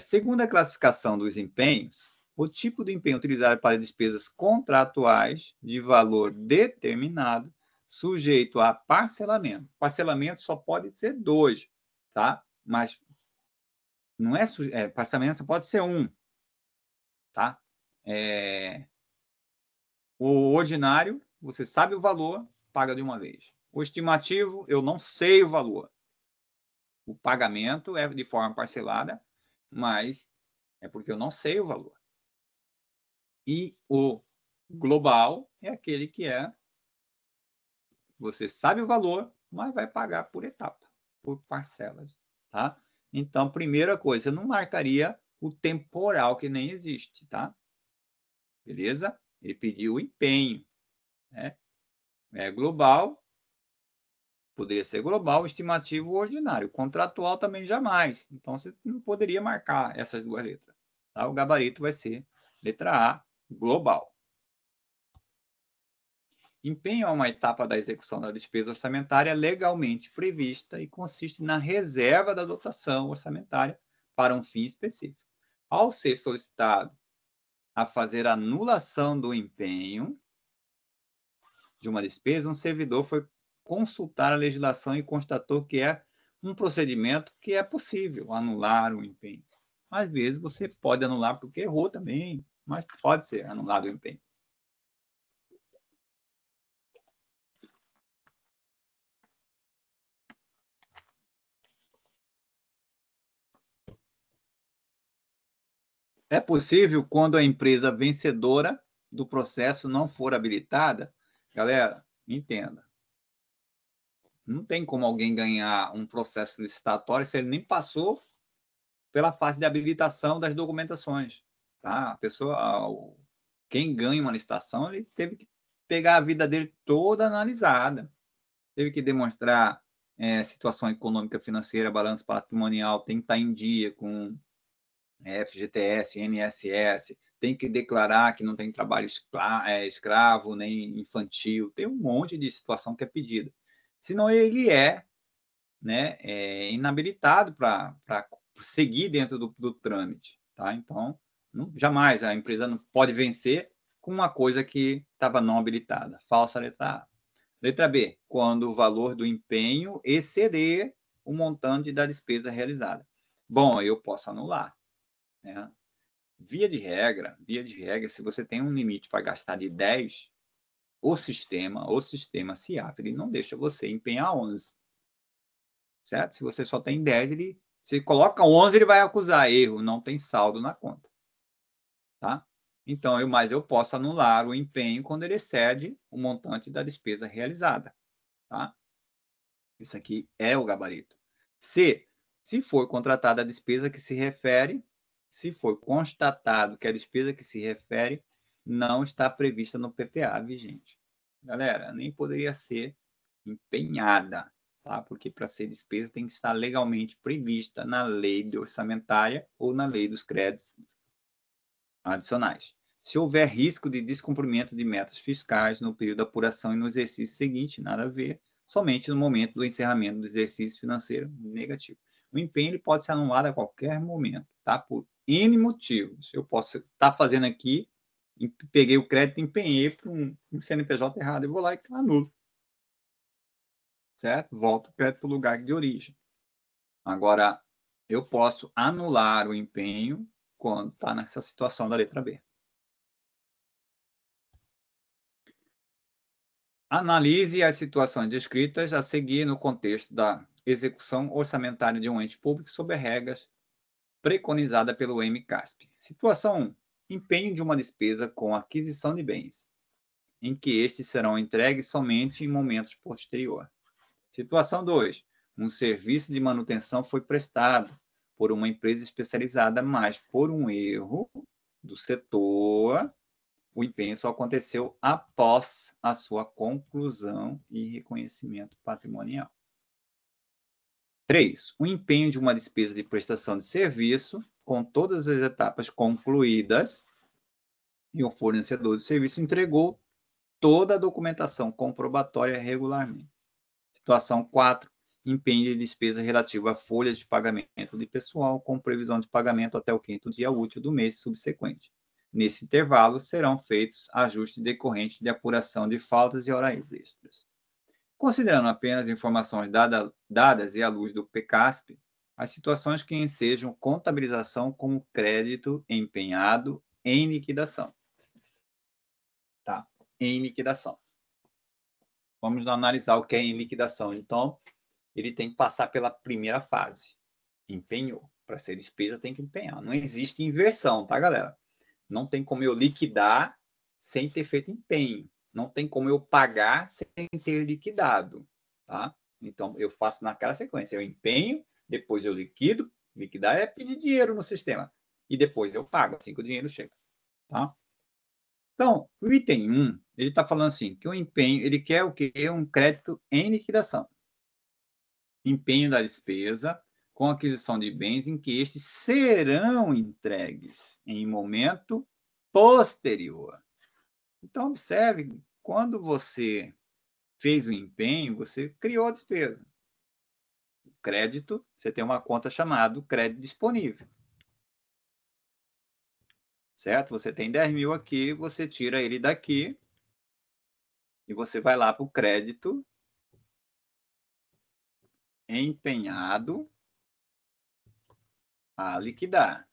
Segundo a classificação dos empenhos, o tipo de empenho utilizado para despesas contratuais de valor determinado, sujeito a parcelamento. Parcelamento só pode ser 2, tá? Mas não parcelamento só pode ser 1, tá? O ordinário, você sabe o valor, paga de uma vez. O estimativo, eu não sei o valor. O pagamento é de forma parcelada, mas é porque eu não sei o valor. E o global é aquele que você sabe o valor, mas vai pagar por etapa, por parcelas, tá? Então, primeira coisa, eu não marcaria o temporal, que nem existe, tá? Beleza? Ele pediu o empenho, né? Global, poderia ser global, estimativo ou ordinário. Contratual também jamais. Então, você não poderia marcar essas duas letras. Tá? O gabarito vai ser letra A, global. Empenho é uma etapa da execução da despesa orçamentária legalmente prevista e consiste na reserva da dotação orçamentária para um fim específico. Ao ser solicitado a fazer anulação do empenho de uma despesa, um servidor foi consultar a legislação e constatou que é um procedimento que é possível anular o empenho. Às vezes você pode anular porque errou também, mas pode ser anulado o empenho. É possível quando a empresa vencedora do processo não for habilitada? Galera, entenda. Não tem como alguém ganhar um processo licitatório se ele nem passou pela fase de habilitação das documentações. Tá? A pessoa, quem ganha uma licitação, ele teve que pegar a vida dele toda analisada. Teve que demonstrar situação econômica financeira, balanço patrimonial, tem que estar em dia com FGTS, INSS, tem que declarar que não tem trabalho escravo, nem infantil, tem um monte de situação que é pedida. Senão ele inabilitado para seguir dentro do trâmite. Tá? Então, jamais a empresa não pode vencer com uma coisa que estava não habilitada. Falsa letra A. Letra B, quando o valor do empenho exceder o montante da despesa realizada. Bom, eu posso anular, né? Via de regra, se você tem um limite para gastar de 10, o sistema CIAF, ele não deixa você empenhar 11. Certo? Se você só tem 10, se coloca 11, ele vai acusar erro, não tem saldo na conta. Tá? Então, eu posso anular o empenho quando ele excede o montante da despesa realizada. Tá? Isso aqui é o gabarito. Se for contratada a despesa que se refere, se for constatado que a despesa que se refere não está prevista no PPA vigente. Galera, nem poderia ser empenhada, tá? Porque para ser despesa tem que estar legalmente prevista na lei orçamentária ou na lei dos créditos adicionais. Se houver risco de descumprimento de metas fiscais no período da apuração e no exercício seguinte, nada a ver, somente no momento do encerramento do exercício financeiro negativo. O empenho ele pode ser anulado a qualquer momento, tá? Por N motivos. Eu posso estar fazendo aqui, peguei o crédito e empenhei para um CNPJ errado, eu vou lá e anulo. Certo? Volto o crédito para o lugar de origem. Agora, eu posso anular o empenho quando está nessa situação da letra B. Analise as situações descritas a seguir no contexto da execução orçamentária de um ente público sob as regras preconizadas pelo MCASP. Situação 1. Empenho de uma despesa com aquisição de bens, em que estes serão entregues somente em momentos posteriores. Situação 2. Um serviço de manutenção foi prestado por uma empresa especializada, mas por um erro do setor, o empenho só aconteceu após a sua conclusão e reconhecimento patrimonial. 3. O empenho de uma despesa de prestação de serviço, com todas as etapas concluídas, e o fornecedor de serviço entregou toda a documentação comprobatória regularmente. Situação 4. Empenho de despesa relativa à folha de pagamento de pessoal, com previsão de pagamento até o 5º dia útil do mês subsequente. Nesse intervalo, serão feitos ajustes decorrentes de apuração de faltas e horas extras. Considerando apenas informações dadas e à luz do PCASP, as situações que ensejam contabilização como crédito empenhado em liquidação. Tá? Em liquidação. Vamos analisar o que é em liquidação. Então, ele tem que passar pela primeira fase. Empenhou. Para ser despesa, tem que empenhar. Não existe inversão, tá, galera? Não tem como eu liquidar sem ter feito empenho. Não tem como eu pagar sem ter liquidado, tá? Então, eu faço naquela sequência. Eu empenho, depois eu liquido. Liquidar é pedir dinheiro no sistema. E depois eu pago, assim que o dinheiro chega, tá? Então, o item 1, ele está falando assim, que o empenho, ele quer o quê? Um crédito em liquidação. Empenho da despesa com aquisição de bens em que estes serão entregues em momento posterior. Então, observe, quando você fez o empenho, você criou a despesa. O crédito, você tem uma conta chamada crédito disponível. Certo? Você tem 10 mil aqui, você tira ele daqui e você vai lá para o crédito empenhado a liquidar.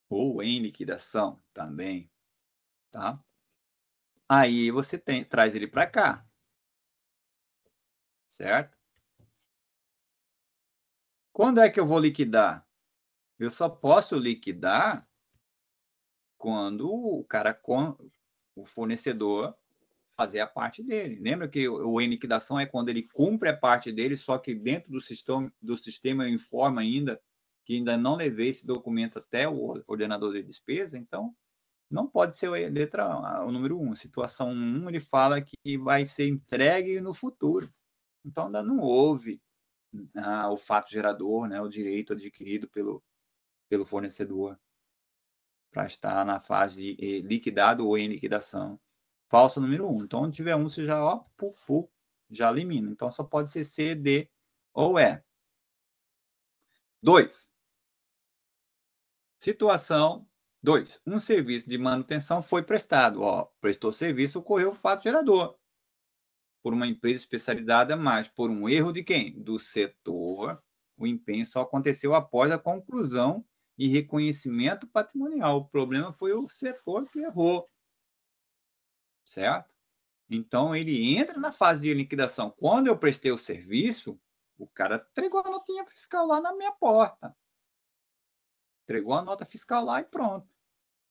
Ou em liquidação também, tá? Aí você traz ele para cá, certo? Quando é que eu vou liquidar? Eu só posso liquidar quando o fornecedor fazer a parte dele. Lembra que o em liquidação é quando ele cumpre a parte dele, só que dentro do sistema eu informo ainda que ainda não levei esse documento até o ordenador de despesa, então não pode ser o número 1. Situação 1, ele fala que vai ser entregue no futuro. Então, ainda não houve o fato gerador, né, o direito adquirido pelo fornecedor para estar na fase de liquidado ou em liquidação. Falso número 1. Então, onde tiver 1, você já, já elimina. Então, só pode ser C, D ou E. 2. Situação 2. Um serviço de manutenção foi prestado. Prestou serviço, ocorreu o fato gerador. Por uma empresa especializada, mas por um erro de quem? Do setor. O empenho só aconteceu após a conclusão e reconhecimento patrimonial. O problema foi o setor que errou. Certo? Então, ele entra na fase de liquidação. Quando eu prestei o serviço, o cara entregou a notinha fiscal lá na minha porta. Entregou a nota fiscal lá e pronto.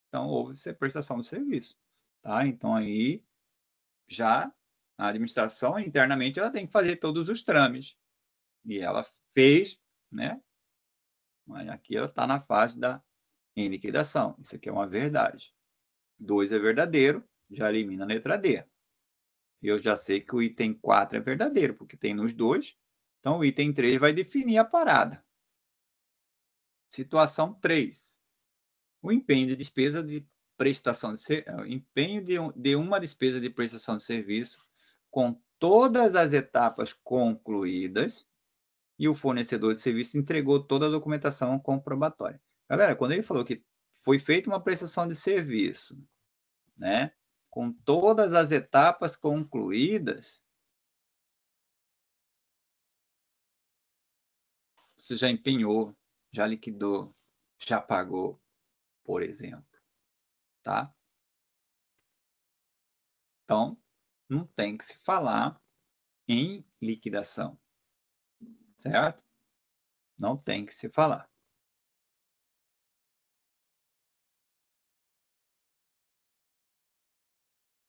Então, houve prestação do serviço. Tá? Então, aí, já a administração, internamente, ela tem que fazer todos os trâmites. E ela fez, né? Mas aqui ela está na fase da em liquidação. Isso aqui é uma verdade. 2 é verdadeiro, já elimina a letra D. Eu já sei que o item 4 é verdadeiro, porque tem nos dois. Então, o item 3 vai definir a parada. Situação 3. O empenho de despesa de prestação de empenho de uma despesa de prestação de serviço com todas as etapas concluídas e o fornecedor de serviço entregou toda a documentação comprobatória. Galera, quando ele falou que foi feita uma prestação de serviço, né, com todas as etapas concluídas, você já empenhou, já liquidou, já pagou, por exemplo, tá? Então, não tem que se falar em liquidação, certo? Não tem que se falar.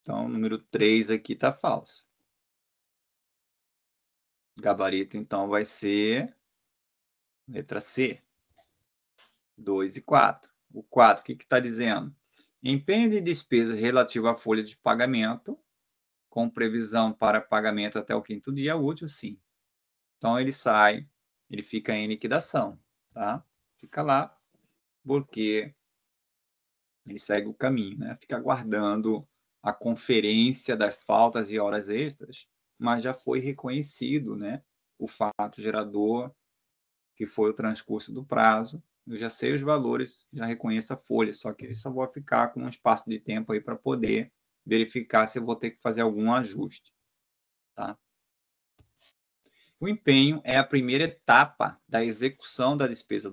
Então, o número 3 aqui está falso. Gabarito, então, vai ser letra C. 2 e 4. O 4, o que está dizendo? Empenho de despesa relativa à folha de pagamento, com previsão para pagamento até o 5º dia útil, sim. Então, ele sai, ele fica em liquidação, tá? Fica lá, porque ele segue o caminho, né? Fica aguardando a conferência das faltas e horas extras, mas já foi reconhecido, né? O fato gerador, que foi o transcurso do prazo. Eu já sei os valores, já reconheço a folha, só que eu só vou ficar com um espaço de tempo aí para poder verificar se eu vou ter que fazer algum ajuste, tá? O empenho é a primeira etapa da execução da despesa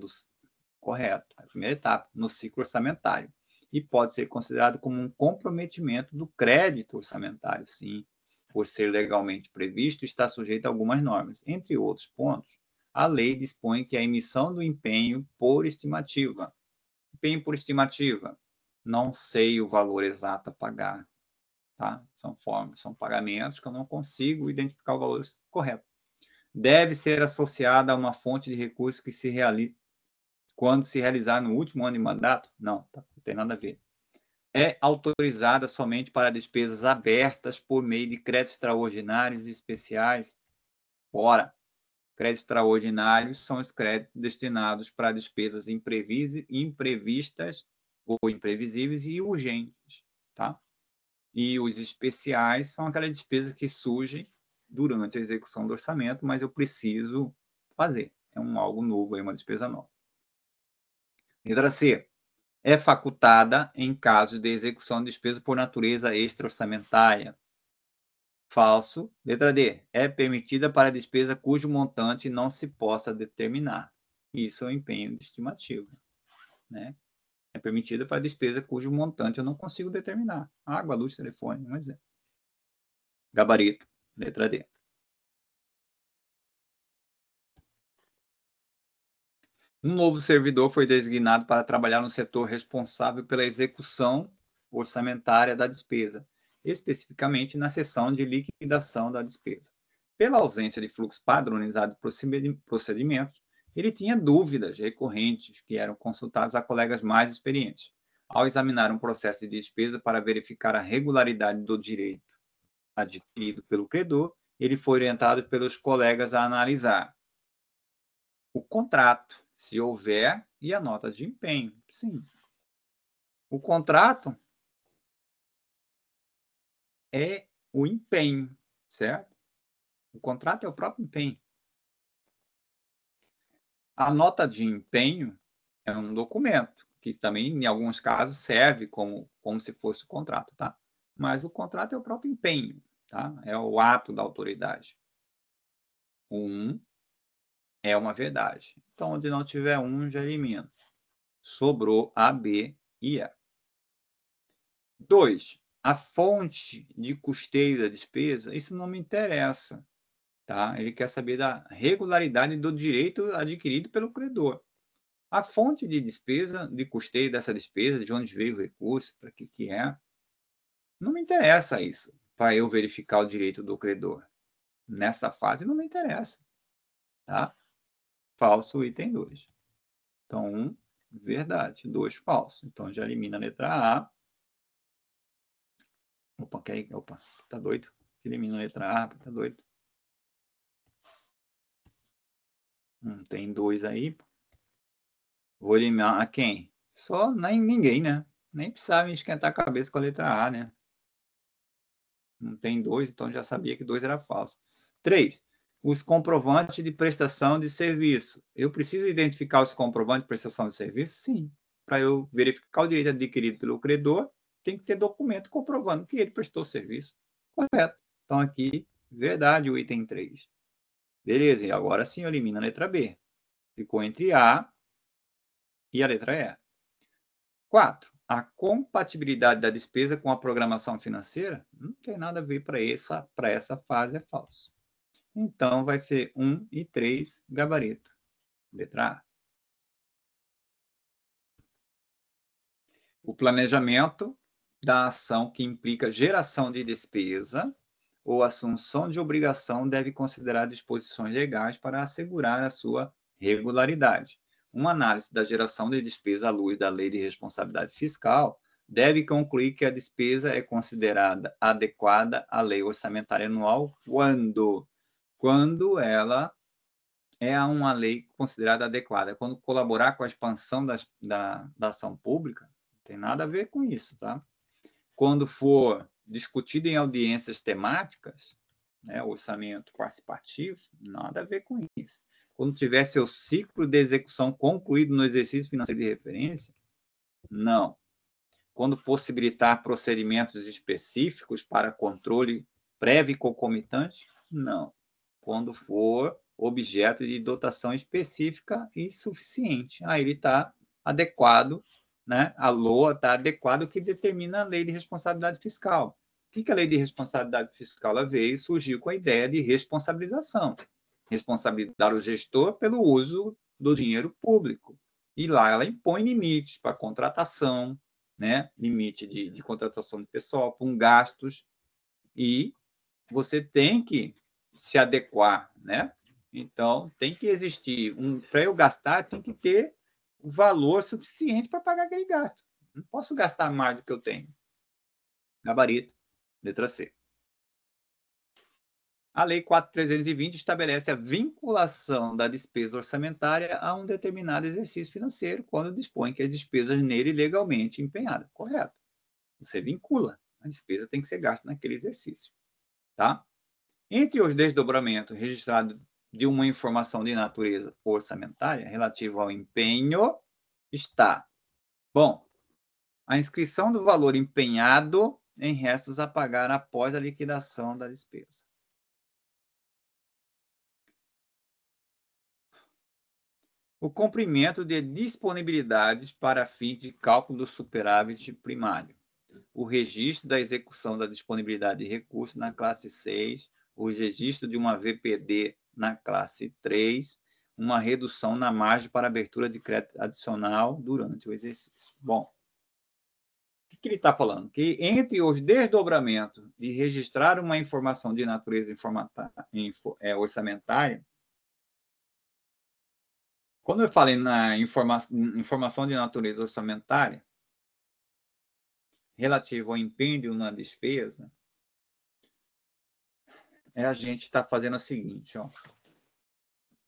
correto, a primeira etapa no ciclo orçamentário e pode ser considerado como um comprometimento do crédito orçamentário, sim, por ser legalmente previsto, está sujeito a algumas normas. Entre outros pontos, a lei dispõe que a emissão do empenho por estimativa. Empenho por estimativa, não sei o valor exato a pagar, tá? São pagamentos que eu não consigo identificar o valor correto. Deve ser associada a uma fonte de recursos que se realize quando se realizar no último ano de mandato? Não, não tem nada a ver. É autorizada somente para despesas abertas por meio de créditos extraordinários e especiais. Ora, créditos extraordinários são os créditos destinados para despesas imprevistas ou imprevisíveis e urgentes, tá? E os especiais são aquelas despesas que surgem durante a execução do orçamento, mas eu preciso fazer. É algo novo, uma despesa nova. Letra C. É facultada em caso de execução de despesa por natureza extra-orçamentária. Falso. Letra D. É permitida para despesa cujo montante não se possa determinar. Isso é o empenho de estimativa, né? É permitida para despesa cujo montante eu não consigo determinar. Água, luz, telefone, um exemplo. Gabarito. Letra D. Um novo servidor foi designado para trabalhar no setor responsável pela execução orçamentária da despesa, especificamente na seção de liquidação da despesa. Pela ausência de fluxo padronizado de procedimentos, ele tinha dúvidas recorrentes que eram consultadas a colegas mais experientes. Ao examinar um processo de despesa para verificar a regularidade do direito adquirido pelo credor, ele foi orientado pelos colegas a analisar o contrato, se houver, e a nota de empenho. Sim. O contrato é o empenho, certo? O contrato é o próprio empenho. A nota de empenho é um documento que também, em alguns casos, serve como se fosse o contrato, tá? Mas o contrato é o próprio empenho, tá? É o ato da autoridade. O 1 é uma verdade. Então, onde não tiver 1, já elimina. Sobrou A, B e E. 2. A fonte de custeio da despesa, isso não me interessa, tá? Ele quer saber da regularidade do direito adquirido pelo credor. A fonte de despesa, de custeio dessa despesa, de onde veio o recurso, para que é, não me interessa isso, para eu verificar o direito do credor. Nessa fase não me interessa, tá? Falso, item 2. Então, 1, verdade. 2, falso. Então, já elimina a letra A. Opa, tá doido? Elimina a letra A, tá doido? Tem 2 aí. Vou eliminar a quem? Só nem ninguém, né? Nem precisava me esquentar a cabeça com a letra A, né? Não tem 2, então já sabia que 2 era falso. 3. Os comprovantes de prestação de serviço. Eu preciso identificar os comprovantes de prestação de serviço? Sim. Para eu verificar o direito adquirido pelo credor, tem que ter documento comprovando que ele prestou serviço. Correto. Então, aqui, verdade, o item 3. Beleza, e agora sim eu elimino a letra B. Ficou entre A e a letra E. 4. A compatibilidade da despesa com a programação financeira não tem nada a ver para essa fase, é falso. Então, vai ser 1 e 3, gabarito. Letra A. O planejamento da ação que implica geração de despesa ou assunção de obrigação deve considerar disposições legais para assegurar a sua regularidade. Uma análise da geração de despesa à luz da Lei de Responsabilidade Fiscal deve concluir que a despesa é considerada adequada à Lei Orçamentária Anual quando ela é uma lei considerada adequada. Quando colaborar com a expansão da ação pública, não tem nada a ver com isso, tá? Quando for discutido em audiências temáticas, né, orçamento participativo, nada a ver com isso. Quando tiver seu ciclo de execução concluído no exercício financeiro de referência, não. Quando possibilitar procedimentos específicos para controle prévio e concomitante, não. Quando for objeto de dotação específica e suficiente. Aí ele está adequado, né? A LOA está adequado ao que determina a Lei de Responsabilidade Fiscal. O que a Lei de Responsabilidade Fiscal ela veio e surgiu com a ideia de responsabilização. Responsabilizar o gestor pelo uso do dinheiro público. E lá ela impõe limites para contratação, né? Limite de contratação de pessoal, com gastos, e você tem que se adequar, né? Então, tem que existir para eu gastar, tem que ter o valor suficiente para pagar aquele gasto. Não posso gastar mais do que eu tenho. Gabarito, letra C. A Lei 4.320 estabelece a vinculação da despesa orçamentária a um determinado exercício financeiro, quando dispõe que as despesas nele legalmente empenhadas. Correto. Você vincula. A despesa tem que ser gasta naquele exercício. Tá? Entre os desdobramentos registrados de uma informação de natureza orçamentária relativa ao empenho está, bom, a inscrição do valor empenhado em restos a pagar após a liquidação da despesa. O cumprimento de disponibilidades para fins de cálculo do superávit primário. O registro da execução da disponibilidade de recursos na classe 6, o registro de uma VPD na classe 3, uma redução na margem para abertura de crédito adicional durante o exercício. Bom, o que ele está falando? Que entre os desdobramentos de registrar uma informação de natureza orçamentária, quando eu falei na informação de natureza orçamentária, relativo ao empenho na despesa, a gente está fazendo o seguinte, ó.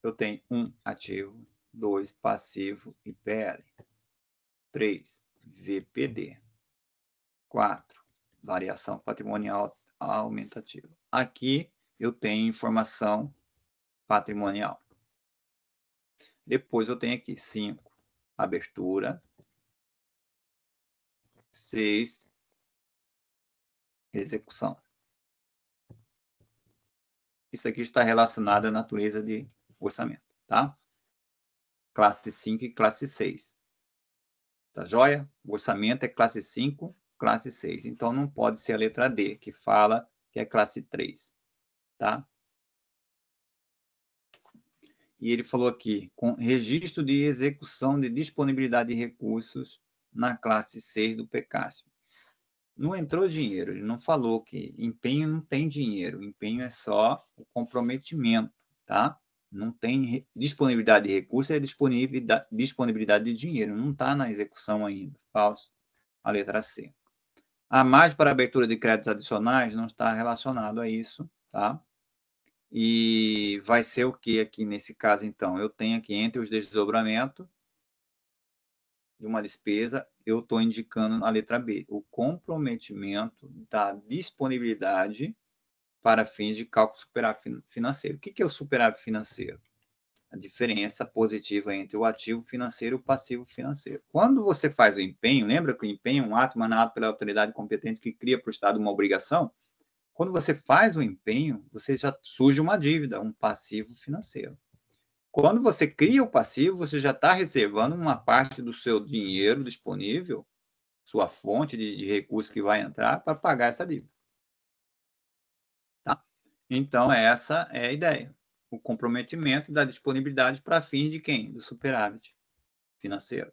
Eu tenho 1 ativo, 2 passivo e PL, 3 VPD, 4 variação patrimonial aumentativa. Aqui eu tenho informação patrimonial. Depois eu tenho aqui 5 abertura, 6, execução. Isso aqui está relacionado à natureza de orçamento, tá? Classe 5 e classe 6. Tá joia? O orçamento é classe 5, classe 6. Então, não pode ser a letra D, que fala que é classe 3, tá? E ele falou aqui, com registro de execução de disponibilidade de recursos na classe 6 do PECASP. Não entrou dinheiro, ele não falou que empenho não tem dinheiro, empenho é só o comprometimento, tá? Não tem disponibilidade de recursos, é disponibilidade de dinheiro, não está na execução ainda, falso, a letra C. A margem para abertura de créditos adicionais não está relacionado a isso, tá? E vai ser o que aqui nesse caso, então? Eu tenho aqui entre os desdobramentos de uma despesa, eu estou indicando na letra B, o comprometimento da disponibilidade para fins de cálculo superávit financeiro. O que é o superávit financeiro? A diferença positiva entre o ativo financeiro e o passivo financeiro. Quando você faz o empenho, lembra que o empenho é um ato emanado pela autoridade competente que cria para o Estado uma obrigação? Quando você faz o empenho, você já surge uma dívida, um passivo financeiro. Quando você cria o passivo, você já está reservando uma parte do seu dinheiro disponível, sua fonte de recursos que vai entrar para pagar essa dívida. Tá? Então, essa é a ideia. O comprometimento da disponibilidade para fins de quem? Do superávit financeiro.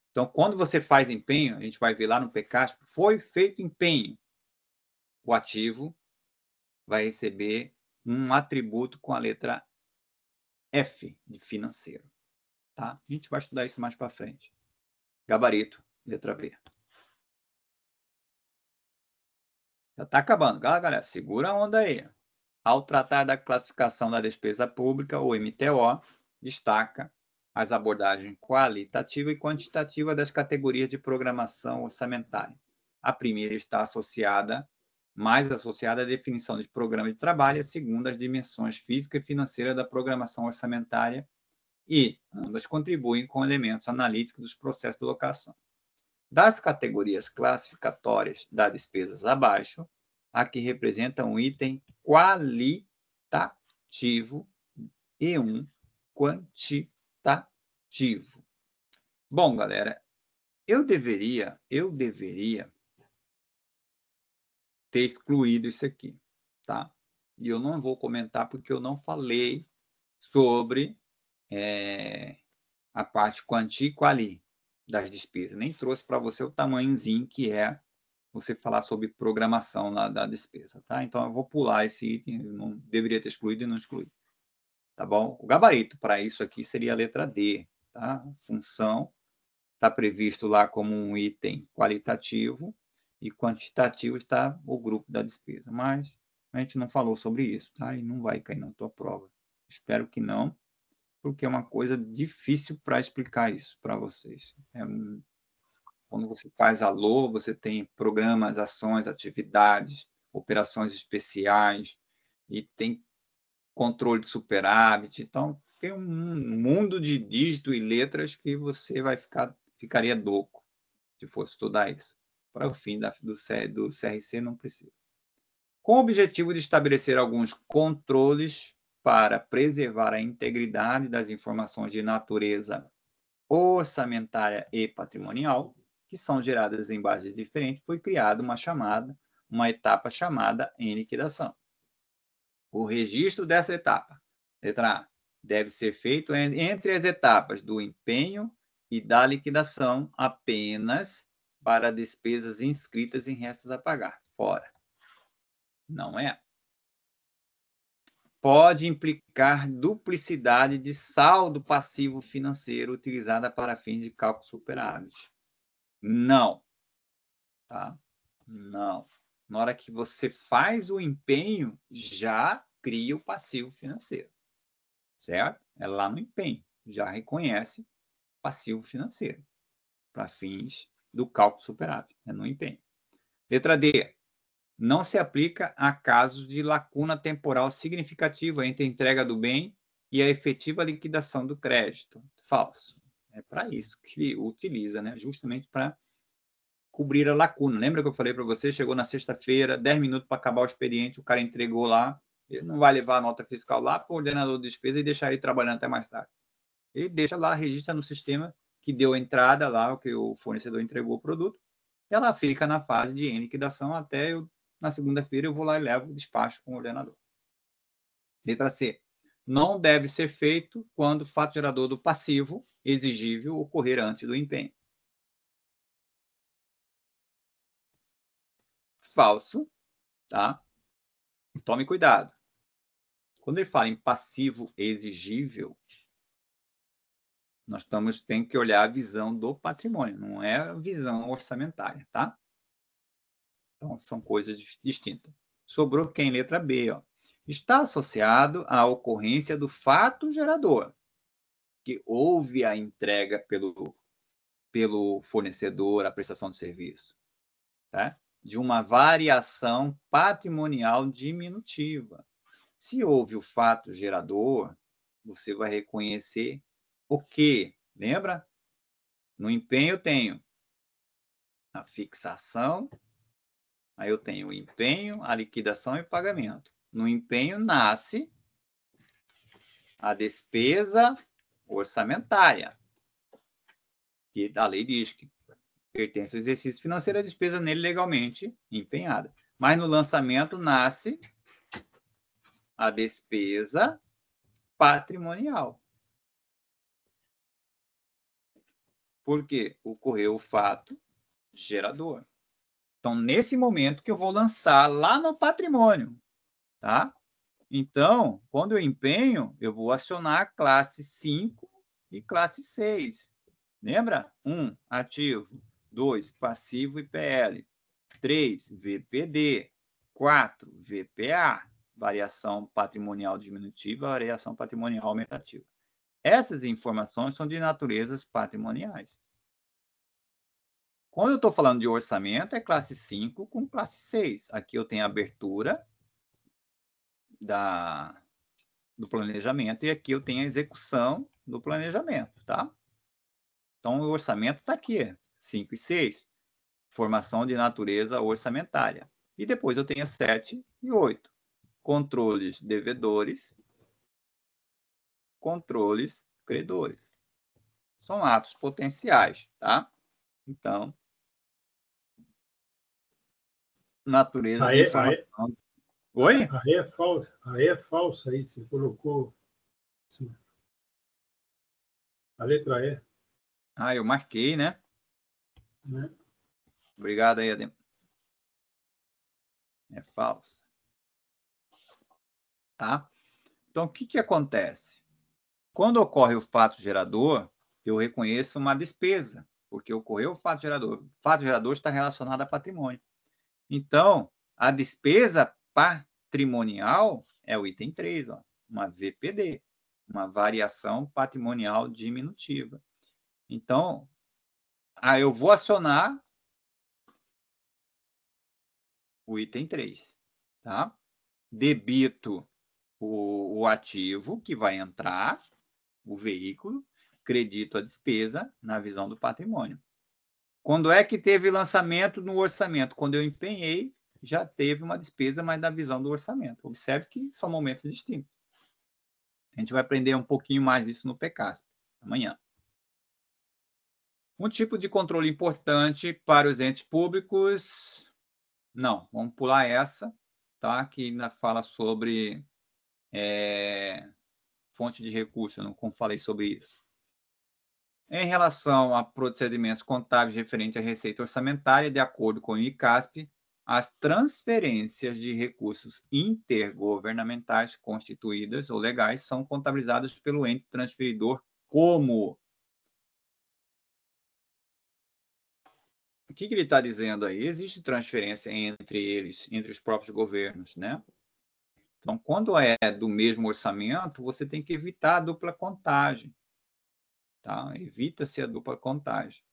Então, quando você faz empenho, a gente vai ver lá no PECASP, foi feito empenho. O ativo vai receber um atributo com a letra F de financeiro. Tá? A gente vai estudar isso mais para frente. Gabarito, letra B. Já está acabando, galera. Segura a onda aí. Ao tratar da classificação da despesa pública, o MTO destaca as abordagens qualitativa e quantitativa das categorias de programação orçamentária. A primeira está mais associada à definição de programa de trabalho, a segunda às dimensões física e financeira da programação orçamentária, e ambas contribuem com elementos analíticos dos processos de locação. Das categorias classificatórias das despesas abaixo, a que representa um item qualitativo e um quantitativo. Bom, galera, eu deveria ter excluído isso aqui, tá? E eu não vou comentar porque eu não falei sobre a parte quanti e quali das despesas. Nem trouxe para você o tamanhozinho que é você falar sobre programação lá da despesa, tá? Então, eu vou pular esse item, eu não deveria ter excluído e não excluí. Tá bom? O gabarito para isso aqui seria a letra D, tá? Função está previsto lá como um item qualitativo e quantitativo está o grupo da despesa, mas a gente não falou sobre isso, tá? E não vai cair na tua prova. Espero que não, porque é uma coisa difícil para explicar isso para vocês. Quando você faz a LOA, você tem programas, ações, atividades, operações especiais, e tem controle de superávit. Então, tem um mundo de dígitos e letras que você ficaria louco se fosse estudar isso. Para o fim do CRC, não precisa. Com o objetivo de estabelecer alguns controles para preservar a integridade das informações de natureza orçamentária e patrimonial, que são geradas em bases diferentes, foi criada uma etapa chamada em liquidação. O registro dessa etapa, letra A, deve ser feito entre as etapas do empenho e da liquidação apenas para despesas inscritas em restos a pagar. Fora. Não é. Pode implicar duplicidade de saldo passivo financeiro utilizada para fins de cálculo superávit. Não. Tá? Não. Na hora que você faz o empenho, já cria o passivo financeiro. Certo? É lá no empenho. Já reconhece passivo financeiro para fins do cálculo superávit. É no empenho. Letra D. Não se aplica a casos de lacuna temporal significativa entre a entrega do bem e a efetiva liquidação do crédito. Falso. É para isso que utiliza, né? Justamente para cobrir a lacuna. Lembra que eu falei para você? Chegou na sexta-feira, 10 minutos para acabar o expediente, o cara entregou lá, ele não vai levar a nota fiscal lá para o ordenador de despesa e deixar ele trabalhando até mais tarde. Ele deixa lá, registra no sistema que deu a entrada lá, o que o fornecedor entregou o produto, ela fica na fase de liquidação até na segunda-feira eu vou lá e levo o despacho com o ordenador. Letra C. Não deve ser feito quando o fato gerador do passivo exigível ocorrer antes do empenho. Falso, tá? Tome cuidado. Quando ele fala em passivo exigível, nós tem que olhar a visão do patrimônio, não é a visão orçamentária, tá? Então, são coisas distintas. Sobrou quem? Letra B, ó. Está associado à ocorrência do fato gerador, que houve a entrega pelo fornecedor, a prestação de serviço, tá? De uma variação patrimonial diminutiva. Se houve o fato gerador, você vai reconhecer o quê? Lembra? No empenho eu tenho a fixação, aí eu tenho o empenho, a liquidação e o pagamento. No empenho nasce a despesa orçamentária, que a lei diz que pertence ao exercício financeiro, a despesa nele legalmente empenhada. Mas no lançamento nasce a despesa patrimonial. Porque ocorreu o fato gerador. Então, nesse momento que eu vou lançar lá no patrimônio, tá? Então, quando eu empenho, eu vou acionar classe 5 e classe 6. Lembra? 1, ativo. 2, passivo e PL. 3, VPD. 4, VPA. Variação patrimonial diminutiva, variação patrimonial aumentativa. Essas informações são de naturezas patrimoniais. Quando eu estou falando de orçamento, é classe 5 com classe 6. Aqui eu tenho a abertura do planejamento e aqui eu tenho a execução do planejamento, tá? Então, o orçamento está aqui, 5 e 6. Formação de natureza orçamentária. E depois eu tenho 7 e 8. Controles devedores, controles credores. São atos potenciais, tá? Então, natureza de informação. Oi?
Aí é falsa aí, você colocou assim, a letra E.
Ah, eu marquei, né?
Né?
Obrigado aí, Adem. É falsa. Tá? Então, o que acontece? Quando ocorre o fato gerador, eu reconheço uma despesa, porque ocorreu o fato gerador. O fato gerador está relacionado a patrimônio. Então, a despesa patrimonial é o item 3, ó, uma VPD, uma variação patrimonial diminutiva. Então, eu vou acionar o item 3, tá? Debito o ativo que vai entrar, o veículo, credito a despesa na visão do patrimônio. Quando é que teve lançamento no orçamento? Quando eu empenhei, já teve uma despesa, mas na visão do orçamento. Observe que são momentos distintos. A gente vai aprender um pouquinho mais isso no PCASP, amanhã. Um tipo de controle importante para os entes públicos... Não, vamos pular essa, tá? Que ainda fala sobre fonte de recurso, eu não falei sobre isso. Em relação a procedimentos contábeis referentes à receita orçamentária, de acordo com o ICASP, as transferências de recursos intergovernamentais constituídas ou legais são contabilizadas pelo ente transferidor como... O que ele está dizendo aí? Existe transferência entre eles, entre os próprios governos, né? Então, quando é do mesmo orçamento, você tem que evitar a dupla contagem. Tá? Evita-se a dupla contagem.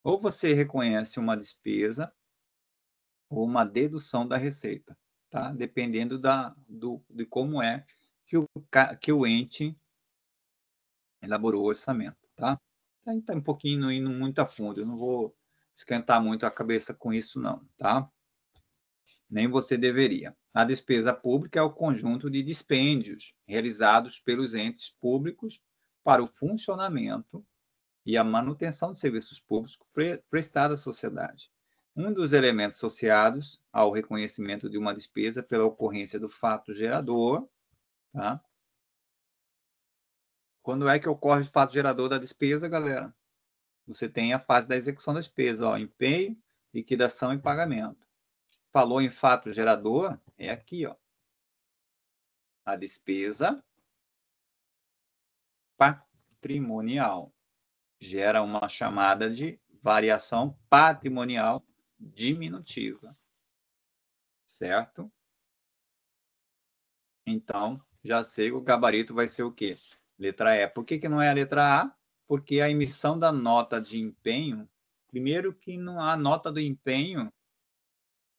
Ou você reconhece uma despesa ou uma dedução da receita, tá? Dependendo de como é que o ente elaborou o orçamento. Tá? Está um pouquinho indo muito a fundo, eu não vou esquentar muito a cabeça com isso, não, tá? Nem você deveria. A despesa pública é o conjunto de dispêndios realizados pelos entes públicos para o funcionamento e a manutenção de serviços públicos prestados à sociedade. Um dos elementos associados ao reconhecimento de uma despesa pela ocorrência do fato gerador, tá? Quando é que ocorre o fato gerador da despesa, galera? Você tem a fase da execução da despesa, ó, empenho, liquidação e pagamento. Falou em fato gerador, é aqui, ó. A despesa patrimonial gera uma chamada de variação patrimonial diminutiva. Certo? Então, já sei que o gabarito vai ser o quê? Letra E. Por que não é a letra A? Porque a emissão da nota de empenho, primeiro que a nota do empenho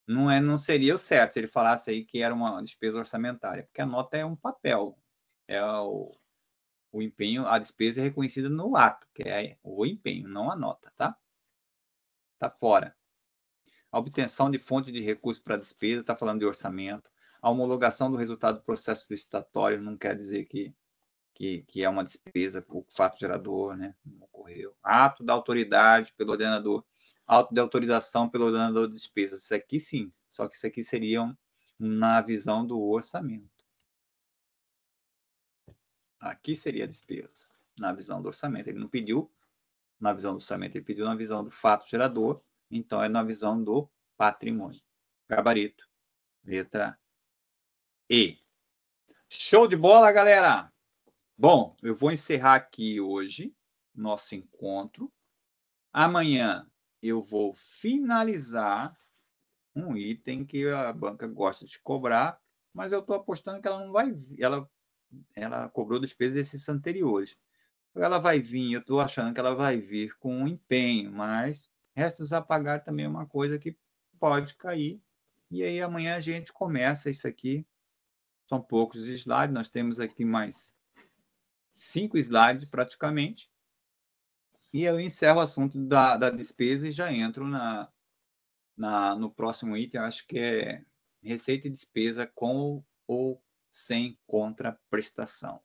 não seria o certo se ele falasse aí que era uma despesa orçamentária, porque a nota é um papel, é o empenho, a despesa é reconhecida no ato, que é o empenho, não a nota, tá? Tá fora. A obtenção de fonte de recursos para despesa, está falando de orçamento. A homologação do resultado do processo licitatório não quer dizer que é uma despesa por fato gerador, né? Não ocorreu. Ato da autoridade pelo ordenador. Auto de autorização pelo ordenador de despesas. Isso aqui sim, só que isso aqui seria na visão do orçamento. Aqui seria a despesa, na visão do orçamento. Ele não pediu na visão do orçamento, ele pediu na visão do fato gerador, então é na visão do patrimônio. Gabarito. Letra E. Show de bola, galera! Bom, eu vou encerrar aqui hoje nosso encontro. Amanhã eu vou finalizar um item que a banca gosta de cobrar, mas eu estou apostando que ela não vai vir. Ela cobrou despesas desses anteriores. Ela vai vir, eu estou achando que ela vai vir com um empenho, mas restos a pagar também é uma coisa que pode cair. E aí amanhã a gente começa isso aqui. São poucos slides, nós temos aqui mais 5 slides praticamente. E eu encerro o assunto da despesa e já entro no próximo item, acho que é receita e despesa com ou sem contraprestação,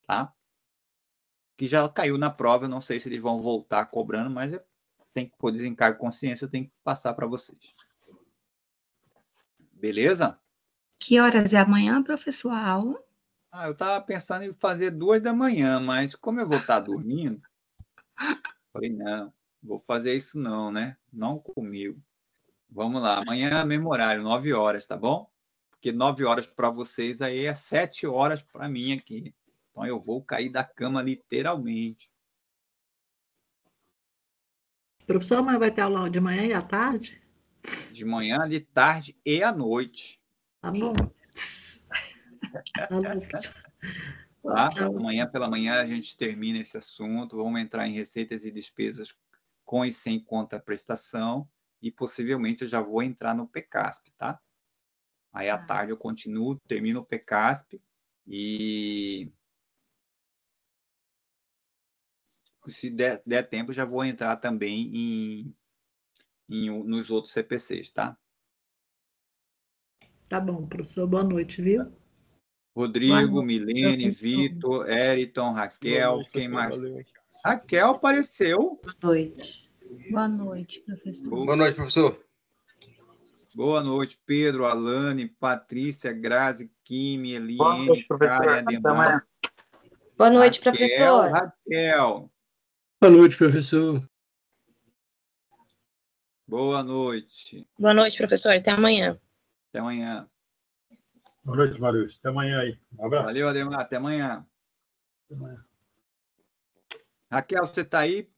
tá? Que já caiu na prova, eu não sei se eles vão voltar cobrando, mas tem que pôr desencargo de consciência, eu tenho que passar para vocês. Beleza?
Que horas é amanhã, professor, a aula?
Eu estava pensando em fazer 2 da manhã, mas como eu vou estar dormindo, falei, não, vou fazer isso não, né? Não comigo. Vamos lá, amanhã é mesmo horário, 9 horas, tá bom? Porque 9 horas para vocês aí é 7 horas para mim aqui. Então eu vou cair da cama literalmente.
Professor, mas vai ter aula de manhã e à tarde?
De manhã, de tarde e à noite.
Tá bom. Tá bom, professor.
Tá? Amanhã pela manhã a gente termina esse assunto. Vamos entrar em receitas e despesas com e sem contraprestação. E possivelmente eu já vou entrar no PECASP, tá? Aí à tarde eu continuo, termino o PECASP e se der tempo já vou entrar também nos outros CPCs, tá?
Tá bom, professor. Boa noite, viu?
Rodrigo, Milene, Vitor, Eriton, Raquel,
noite,
quem mais?
valeu.
Raquel apareceu.
Boa noite. Boa noite, professor.
Boa noite, professor.
Boa noite, Pedro, Alane, Patrícia, Grazi, Kimi,
Boa
Eliene,
noite, professor.
Karen,
Até
Ademar.
amanhã.
Boa noite,
Raquel,
professor.
Raquel.
Boa noite, professor.
Boa noite.
Boa noite, professor. Até amanhã.
Até amanhã.
Boa noite, Marius. Até amanhã aí. Um abraço.
Valeu, Ademar. Até amanhã.
Até amanhã.
Raquel, você está aí?